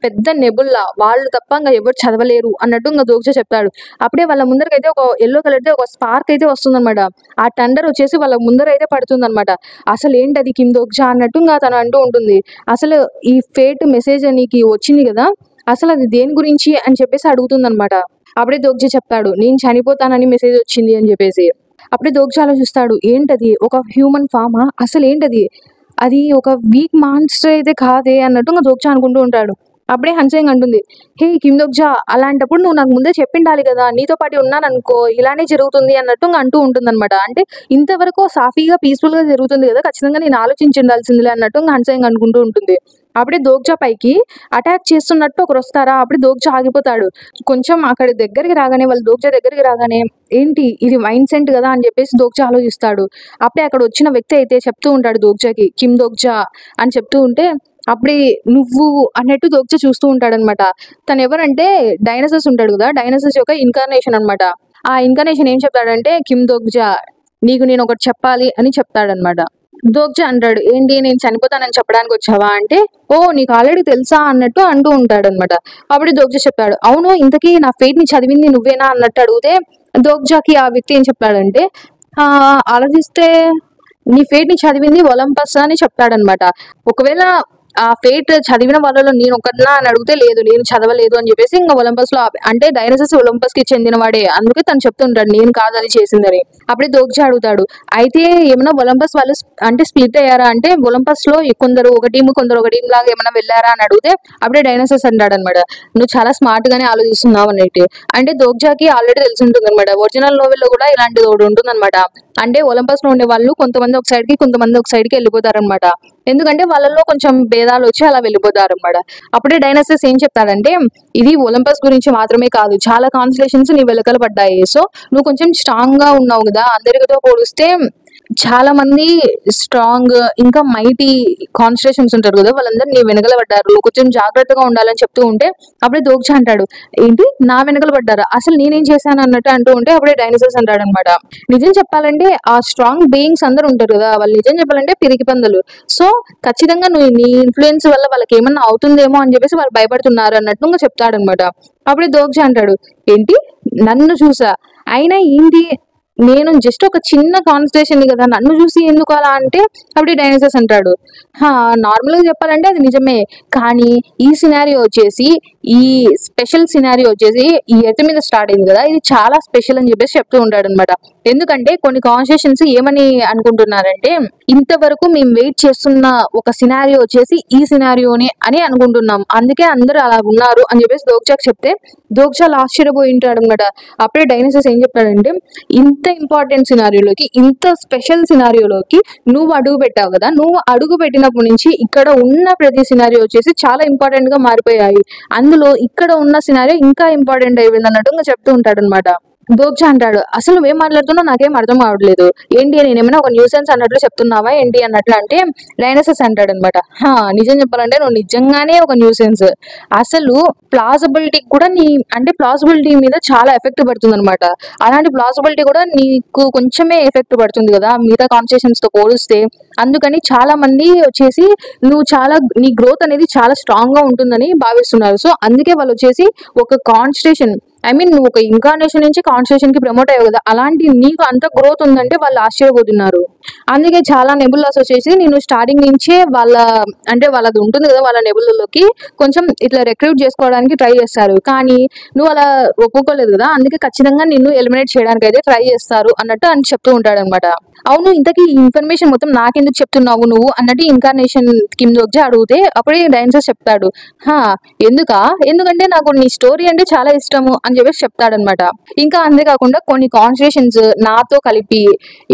పెద్ద నెబుల్లా, వాళ్ళు తప్ప ఇంకా ఎవరు చదవలేరు అన్నట్టు ఇంకా దోగ్జా చెప్తాడు. అప్పుడే వాళ్ళ ముందరకైతే ఒక ఎల్లో కలర్ తో ఒక స్పార్క్ అయితే వస్తుందన్నమాట. ఆ టండర్ వచ్చేసి వాళ్ళ ముందర అయితే పడుతుందన్నమాట. అసలు ఏంటది కిమ్ దోగ్జా అన్నట్టు ఇంకా తను అంటూ ఉంటుంది, అసలు ఈ ఫేట్ మెసేజ్ నీకు వచ్చింది కదా అసలు అది దేని గురించి అని చెప్పేసి అడుగుతుందన్నమాట. అప్పుడే దోగ్జా చెప్తాడు, నేను చనిపోతానని మెసేజ్ వచ్చింది అని చెప్పేసి. అప్పుడే దోగ్జా ఆలోచిస్తాడు, ఏంటది ఒక హ్యూమన్ ఫామా, అసలు ఏంటది, అది ఒక వీక్ మాన్స్టర్ అయితే కాదే అన్నట్టు ఇంకా దోగ్జా అనుకుంటూ ఉంటాడు. అప్పుడే హన్సింగ్ అంటుంది, హే కిమ్ దోగ్జా అలాంటప్పుడు నువ్వు నాకు ముందే చెప్పిండాలి కదా, నీతో పాటు ఉన్నాను అనుకో ఇలానే జరుగుతుంది అన్నట్టు అంటూ ఉంటుందన్నమాట. అంటే ఇంతవరకు సాఫీగా పీస్ఫుల్ గా జరుగుతుంది కదా, ఖచ్చితంగా నేను ఆలోచించి ఉండాల్సిందిలే అన్నట్టు హన్సింగ్ అనుకుంటూ ఉంటుంది. అప్పుడే దోగ్జా పైకి అటాక్ చేస్తున్నట్టు ఒకరు వస్తారా, అప్పుడే దోగ్జా ఆగిపోతాడు. కొంచెం అక్కడ దగ్గరికి రాగానే వాళ్ళు దోగ్జా దగ్గరికి రాగానే ఏంటి ఇది వైన్ సెంట్ కదా అని చెప్పేసి దోగ్జా ఆలోచిస్తాడు. అప్పుడే అక్కడ వచ్చిన వ్యక్తి అయితే చెప్తూ ఉంటాడు దోగ్జాకి, కిమ్ దోగ్జా అని చెప్తూ ఉంటే అప్పుడే నువ్వు అన్నట్టు దోగ్జా చూస్తూ ఉంటాడనమాట. తను ఎవరంటే డైనోసర్స్ ఉంటాడు కదా, డైనోసర్స్ యొక్క ఇన్కార్నేషన్ అనమాట. ఆ ఇన్కార్నేషన్ ఏం చెప్తాడంటే, కిమ్ దోగ్జా నీకు నేను ఒకటి చెప్పాలి అని చెప్తాడనమాట. దోగ్జా అంటాడు, ఏంటి నేను చనిపోతానని చెప్పడానికి వచ్చావా అంటే, ఓ నీకు ఆల్రెడీ తెలుసా అన్నట్టు అంటూ ఉంటాడనమాట. అప్పుడు దోగ్జా చెప్తాడు, అవును ఇంతకీ నా ఫేట్ ని చదివింది నువ్వేనా అన్నట్టు అడిగితే దోగ్జాకి ఆ వ్యక్తి ఏం చెప్తాడంటే, ఆలోచిస్తే నీ ఫేట్ ని చదివింది ఒలంపస్ అని చెప్తాడనమాట. ఒకవేళ ఆ ఫేట్ చదివిన వాళ్ళలో నేను ఒకన్నా అని అడిగితే లేదు నేను చదవలేదు అని చెప్పేసి ఇంకా ఒలంపస్ లో అంటే డైనోసర్స్ ఒలంపస్ కి చెందినవాడే, అందుకే తను చెప్తుంటాడు నేను కాదు అది చేసిందని. అప్పుడే దోగ్జా అడుగుతాడు, అయితే ఏమైనా ఒలంపస్ వాళ్ళు అంటే స్ప్లిట్ అయ్యారా అంటే ఒలంపస్ లో కొందరు ఒక టీం కొందరు ఒక టీం లాగా ఏమైనా వెళ్ళారా అని అడిగితే అప్పుడే డైనోసర్స్ అంటాడు అనమాట, నువ్వు చాలా స్మార్ట్ గానే ఆలోచిస్తున్నావు అన్నట్టు. అంటే దోగ్జాకి ఆల్రెడీ తెలిసి ఉంటుంది అనమాట, ఒరిజినల్ నోవెల్ లో కూడా ఇలాంటిది ఒకటి ఉంటుంది అనమాట. అంటే ఒలంపస్ లో ఉండే వాళ్ళు కొంతమంది ఒక సైడ్ కి కొంతమంది ఒక సైడ్ కి వెళ్ళిపోతారనమాట. ఎందుకంటే వాళ్ళలో కొంచెం భేదాలు వచ్చి అలా వెళ్ళిపోతారు అనమాట. అప్పుడే డైనోసర్స్ ఏం చెప్తాడంటే, ఇది ఒలంపస్ గురించి మాత్రమే కాదు చాలా కాన్స్టలేషన్స్ నీ వెనకాల పడ్డాయి, సో నువ్వు కొంచెం స్ట్రాంగ్ గా ఉన్నావు కదా, అందరితో పోలిస్తే చాలా మంది స్ట్రాంగ్ ఇంకా మైటీ కాన్స్టలేషన్స్ ఉంటారు కదా వాళ్ళందరూ నీ వెనకల పడ్డారు, నువ్వు కొంచెం జాగ్రత్తగా ఉండాలని చెప్తూ ఉంటే అప్పుడే దోగ్జా అంటాడు, ఏంటి నా వెనకల పడ్డారా, అసలు నేనేం చేశాను అన్నట్టు అంటూ ఉంటే అప్పుడే డైనోసర్స్ అంటాడు అనమాట. నిజం చెప్పాలంటే ఆ స్ట్రాంగ్ బీయింగ్స్ అందరూ ఉంటారు కదా వాళ్ళు నిజం చెప్పాలంటే పిరికి పందులు. సో ఖచ్చితంగా నువ్వు నీ ఇన్ఫ్లుయెన్స్ వల్ల వాళ్ళకి ఏమన్నా అవుతుందేమో అని చెప్పేసి వాళ్ళు భయపడుతున్నారు అన్నట్టు ఇంకా చెప్తాడనమాట. అప్పుడే దోగ్జా అంటాడు, ఏంటి నన్ను చూసా, అయినా ఏంటి నేను జస్ట్ ఒక చిన్న కాన్స్టలేషన్ కదా నన్ను చూసి ఎందుకు అలా అంటే అప్పుడు డైనోసర్స్ అంటాడు, నార్మల్ గా చెప్పాలంటే అది నిజమే, కానీ ఈ సినారియో వచ్చేసి ఈ స్పెషల్ సినారియో వచ్చేసి ఈ ఎర్త్ మీద స్టార్ట్ అయింది కదా, ఇది చాలా స్పెషల్ అని చెప్పేసి చెప్తూ ఉంటాడు అనమాట. ఎందుకంటే కొన్ని కాన్స్టిట్యూషన్స్ ఏమని అనుకుంటున్నారంటే, ఇంతవరకు మేము వెయిట్ చేస్తున్న ఒక సినారియో వచ్చేసి ఈ సినారియోని అని అనుకుంటున్నాం, అందుకే అందరూ అలా ఉన్నారు అని చెప్పేసి దోగ్జాకి చెప్తే దోగ్జాలు ఆశ్చర్యపోయి ఉంటాడు అనమాట. అప్పుడే డైనోసస్ ఏం చెప్తాడంటే, ఇంత ఇంపార్టెంట్ సినారియోలోకి, ఇంత స్పెషల్ సినారియోలోకి నువ్వు అడుగు పెట్టావు కదా, నువ్వు అడుగు పెట్టినప్పటి నుంచి ఇక్కడ ఉన్న ప్రతి సినారియో వచ్చేసి చాలా ఇంపార్టెంట్ గా మారిపోయాయి, అందులో ఇక్కడ ఉన్న సినారియో ఇంకా ఇంపార్టెంట్ అయిపోయింది అన్నట్టు ఇంకా చెప్తూ ఉంటాడు అనమాట. దోగ్జా అంటాడు, అసలు నువ్వేం మాట్లాడుతున్నావు నాకేం అర్థం అవట్లేదు, ఏంటి నేనేమైనా ఒక న్యూసెన్స్ అన్నట్లు చెప్తున్నావా ఏంటి అన్నట్లు అంటే డైనోసస్ అంటాడు అనమాట, నిజం చెప్పాలంటే నువ్వు నిజంగానే ఒక న్యూసెన్స్, అసలు ప్లాజిబిలిటీ కూడా ప్లాజిబిలిటీ మీద చాలా ఎఫెక్ట్ పడుతుంది అనమాట, అలాంటి ప్లాజిబిలిటీ కూడా నీకు కొంచెమే ఎఫెక్ట్ పడుతుంది కదా మిగతా కాన్వర్సేషన్స్ తో పోలిస్తే, అందుకని చాలా మంది వచ్చేసి నీ గ్రోత్ అనేది చాలా స్ట్రాంగ్ గా ఉంటుందని భావిస్తున్నారు, సో అందుకే వాళ్ళు వచ్చేసి ఒక కాన్స్టిట్యూషన్ నువ్వు ఒక ఇంకార్నేషన్ నుంచి కాన్స్టిట్యూషన్ కి ప్రమోట్ అయ్యావు కదా, అలాంటి నీకు అంత గ్రోత్ ఉందంటే వాళ్ళు ఆశ్చర్యపోతున్నారు. అందుకే చాలా నెబులాస్ వచ్చేసి నేను స్టార్టింగ్ నుంచే వాళ్ళది ఉంటుంది కదా, వాళ్ళ నెబులలోకి కొంచెం ఇట్లా రిక్రూట్ చేసుకోవడానికి ట్రై చేస్తారు, కానీ నువ్వు అలా ఒప్పుకోలేదు కదా, అందుకే ఖచ్చితంగా నిన్ను ఎలిమినేట్ చేయడానికి అయితే ట్రై చేస్తారు అన్నట్టు అని చెప్తూ ఉంటాడు అనమాట. అవును, ఇంతకీ ఈ ఇన్ఫర్మేషన్ మొత్తం నాకెందుకు చెప్తున్నావు నువ్వు అన్నట్టు ఇన్కార్నేషన్ కింద వచ్చి అడిగితే అప్పుడే డైనోసస్ చెప్తాడు, ఎందుకంటే నాకు నీ స్టోరీ అంటే చాలా ఇష్టము అని చెప్పేసి చెప్తాడనమాట. ఇంకా అంతేకాకుండా కొన్ని కాన్వర్సేషన్స్ నాతో కలిపి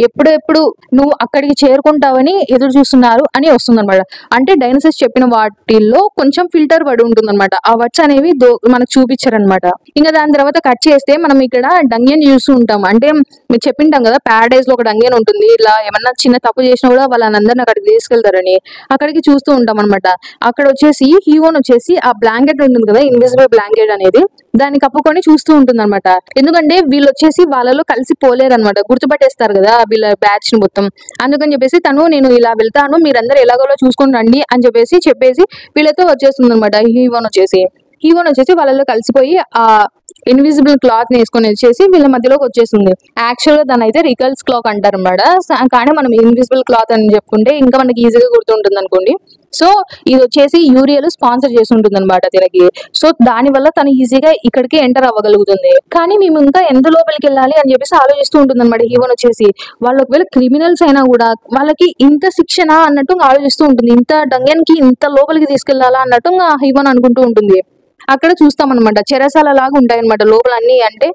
ఎప్పుడెప్పుడు నువ్వు అక్కడికి చేరుకుంటావని ఎదురు చూస్తున్నారు అని వస్తుందన్నమాట. అంటే డైనోసస్ చెప్పిన వాటిల్లో కొంచెం ఫిల్టర్ పడి ఉంటుందన్నమాట, ఆ వర్డ్స్ అనేవి మనకు చూపించారనమాట. ఇంకా దాని తర్వాత కట్ చేస్తే మనం ఇక్కడ డంగియన్ చూస్తూ ఉంటాం, అంటే మీరు చెప్పింటాం కదా ప్యారడైజ్ లో ఒక డంగియన్ ఉంటుంది, ఇలా ఏమన్నా చిన్న తప్పు చేసినా కూడా వాళ్ళందరినీ అక్కడికి తీసుకెళ్తారని, అక్కడికి చూస్తూ ఉంటాం అనమాట. అక్కడ వచ్చేసి హీరోన్ వచ్చేసి ఆ బ్లాంకెట్ ఉంటుంది కదా, ఇన్విజిబుల్ బ్లాంకెట్ అనేది, దాన్ని కప్పుకొని చూస్తూ ఉంటుంది అనమాట. ఎందుకంటే వీళ్ళు వచ్చేసి వాళ్ళలో కలిసి పోలేరు అనమాట, గుర్తుపట్టేస్తారు కదా వీళ్ళ బ్యాచ్ ని మొత్తం, అందుకని చెప్పేసి నేను ఇలా వెళ్తాను మీరందరూ ఎలాగోలో చూసుకొని రండి అని చెప్పేసి వీళ్ళతో వచ్చేస్తుంది అనమాట. హీరోన్ వచ్చేసి వాళ్ళలో కలిసిపోయి ఆ ఇన్విజిబుల్ క్లాత్ వేసుకొని వచ్చేసి వీళ్ళ మధ్యలోకి వచ్చేస్తుంది. యాక్చువల్ గా దాని అయితే రికల్స్ క్లాక్ అంటారు అనమాట, కానీ మనం ఇన్విజిబుల్ క్లాత్ అని చెప్పుకుంటే ఇంకా మనకి ఈజీగా గుర్తుంటుంది అనుకోండి. సో ఇది వచ్చేసి యూరియల్ స్పాన్సర్ చేసి ఉంటుంది అనమాట తినకి, సో దాని వల్ల తను ఈజీగా ఇక్కడికి ఎంటర్ అవ్వగలుగుతుంది. కానీ మేము ఇంకా ఎంత లోపలికి వెళ్ళాలి అని చెప్పేసి ఆలోచిస్తూ ఉంటుంది అనమాట. హీరోన్ వచ్చేసి వాళ్ళు ఒకవేళ క్రిమినల్స్ అయినా కూడా వాళ్ళకి ఇంత శిక్షణ అన్నట్టు ఆలోచిస్తూ ఉంటుంది, ఇంత డంగన్ కి ఇంత లోపలికి తీసుకెళ్లాలా అన్నట్టు హీరోన్ అనుకుంటూ ఉంటుంది. అక్కడ చూస్తాం అనమాట, చెరసాల లాగా ఉంటాయి అనమాట లోపల, అన్ని అంటే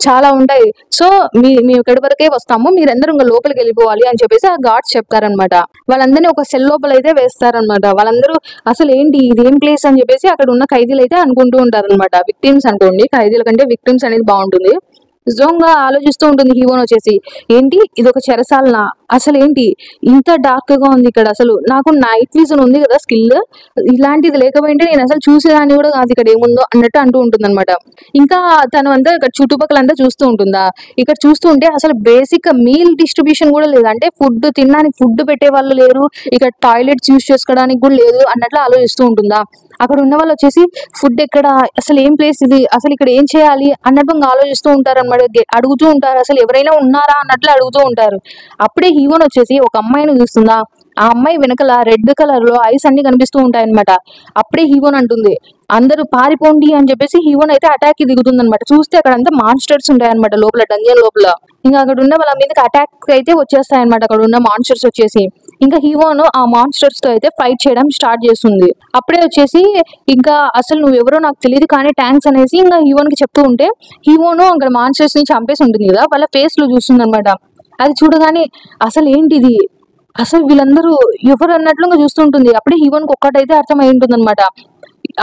చాలా ఉంటాయి. సో మేము ఇక్కడి వరకే వస్తాము, మీరందరూ ఇంకా లోపలికి వెళ్ళిపోవాలి అని చెప్పేసి ఆ గార్డ్స్ చెప్తారనమాట. వాళ్ళందరినీ ఒక సెల్ లోపల అయితే వేస్తారనమాట. వాళ్ళందరూ అసలు ఏంటి ఇదేం ప్లేస్ అని చెప్పేసి అక్కడ ఉన్న ఖైదీలు అయితే అనుకుంటూ ఉంటారనమాట. విక్టిమ్స్ అనుకోండి, ఖైదీల కంటే విక్టిమ్స్ అనేది బాగుంటుంది. నిజంగా ఆలోచిస్తూ ఉంటుంది హీరోన్ వచ్చేసి, ఏంటి ఇది ఒక చెరసాలనా, అసలు ఏంటి ఇంత డార్క్ గా ఉంది ఇక్కడ, అసలు నాకు నైట్ విజన్ ఉంది కదా స్కిల్, ఇలాంటిది లేకపోయింటే నేను అసలు చూసేదాన్ని కూడా కాదు ఇక్కడ ఏముందో అన్నట్టు అంటూ ఉంటుంది అనమాట. ఇంకా తను అంతా ఇక్కడ చుట్టుపక్కల అంతా చూస్తూ ఉంటుందా, ఇక్కడ చూస్తూ ఉంటే అసలు బేసిక్ మీల్ డిస్ట్రిబ్యూషన్ కూడా లేదు, అంటే ఫుడ్ తినడానికి ఫుడ్ పెట్టే వాళ్ళు లేరు, ఇక్కడ టాయిలెట్స్ యూజ్ చేసుకోవడానికి కూడా లేదు అన్నట్లు ఆలోచిస్తూ ఉంటుందా. అక్కడ ఉన్న వాళ్ళు వచ్చేసి ఫుడ్ ఎక్కడ, అసలు ఏం ప్లేస్ ఇది, అసలు ఇక్కడ ఏం చేయాలి అన్నట్టు ఆలోచిస్తూ ఉంటారు అనమాట. అడుగుతూ ఉంటారు అసలు ఎవరైనా ఉన్నారా అన్నట్లు అడుగుతూ ఉంటారు. అప్పుడే హీరోన్ వచ్చేసి ఒక అమ్మాయిని చూస్తుందా, ఆ అమ్మాయి వెనకల రెడ్ కలర్ లో ఐస్ అన్ని కనిపిస్తూ ఉంటాయి అనమాట. అప్పుడే హీరోన్ అంటుంది అందరూ పారిపోండి అని చెప్పేసి హీరోన్ అయితే అటాక్ కి దిగుతుంది అనమాట. చూస్తే అక్కడ అంతా మాన్స్టర్స్ ఉంటాయన్నమాట లోపల, డంజన్ లోపల. ఇంకా అక్కడ ఉన్న వాళ్ళ మీదకి అటాక్ అయితే వచ్చేస్తాయన్నమాట అక్కడ ఉన్న మాన్స్టర్స్ వచ్చేసి. ఇంకా హీరోన్ ఆ మాన్స్టర్స్ తో అయితే ఫైట్ చేయడం స్టార్ట్ చేస్తుంది. అప్పుడే వచ్చేసి ఇంకా అసలు నువ్వెవరో నాకు తెలియదు కానీ థ్యాంక్స్ అనేసి ఇంకా హీరోన్ కి చెప్తూ ఉంటే, హీరోను అక్కడ మాన్స్టర్స్ ని చంపేసి ఉంటుంది కదా, వాళ్ళ ఫేస్ లో చూస్తుంది అనమాట. అది చూడగానే అసలు ఏంటిది, అసలు వీళ్ళందరూ ఎవరు అన్నట్లుగా చూస్తుంటుంది. అప్పుడే హీరోన్కి ఒక్కటైతే అర్థమై ఉంటుంది అనమాట.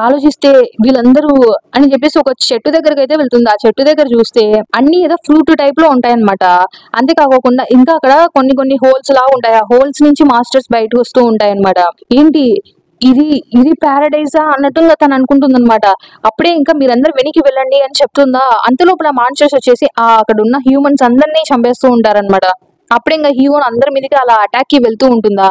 ఆలోచిస్తే వీళ్ళందరూ అని చెప్పేసి ఒక చెట్టు దగ్గరకు అయితే వెళ్తుంది. ఆ చెట్టు దగ్గర చూస్తే అన్ని ఏదో ఫ్రూట్ టైప్ లో ఉంటాయన్నమాట. అంతేకాకుండా ఇంకా అక్కడ కొన్ని హోల్స్ లా ఉంటాయి, ఆ హోల్స్ నుంచి మాస్టర్స్ బయటకు వస్తూ ఉంటాయి అనమాట. ఏంటి ఇది ప్యారడైజా అన్నట్టుగా తను అనుకుంటుంది అనమాట. అప్పుడే ఇంకా మీరందరూ వెనక్కి వెళ్ళండి అని చెప్తుందా, అంతలోపల మాన్స్టర్స్ వచ్చేసి అక్కడ ఉన్న హ్యూమన్స్ అందరినీ చంపేస్తూ ఉంటారనమాట. అప్పుడే ఇంకా హీరోన్ అందరి మీదకి అలా అటాక్ కి వెళ్తూ ఉంటుందా.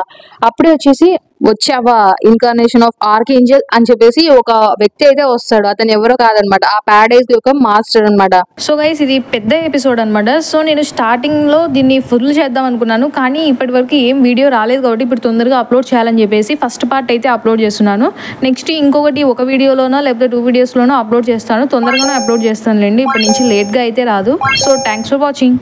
అప్పుడే వచ్చేసి వచ్చావా ఇన్కార్నేషన్ ఆఫ్ ఆర్కేంజల్ అని చెప్పేసి ఒక వ్యక్తి అయితే వస్తాడు. అతను ఎవరో కాదనమాట, ఆ ప్యారడైజ్ యొక్క మాస్టర్ అనమాట. సో గైస్ ఇది పెద్ద ఎపిసోడ్ అనమాట. సో నేను స్టార్టింగ్ లో దీన్ని ఫుల్ చేద్దాం అనుకున్నాను, కానీ ఇప్పటి వరకు ఏం వీడియో రాలేదు కాబట్టి ఇప్పుడు తొందరగా అప్లోడ్ చేయాలని చెప్పేసి ఫస్ట్ పార్ట్ అయితే అప్లోడ్ చేస్తున్నాను. నెక్స్ట్ ఇంకొకటి ఒక వీడియోలోనో లేకపోతే 2 వీడియోస్లోనో అప్లోడ్ చేస్తాను. తొందరగానే అప్లోడ్ చేస్తానులేండి, ఇప్పటి నుంచి లేట్గా అయితే రాదు. So thanks for watching.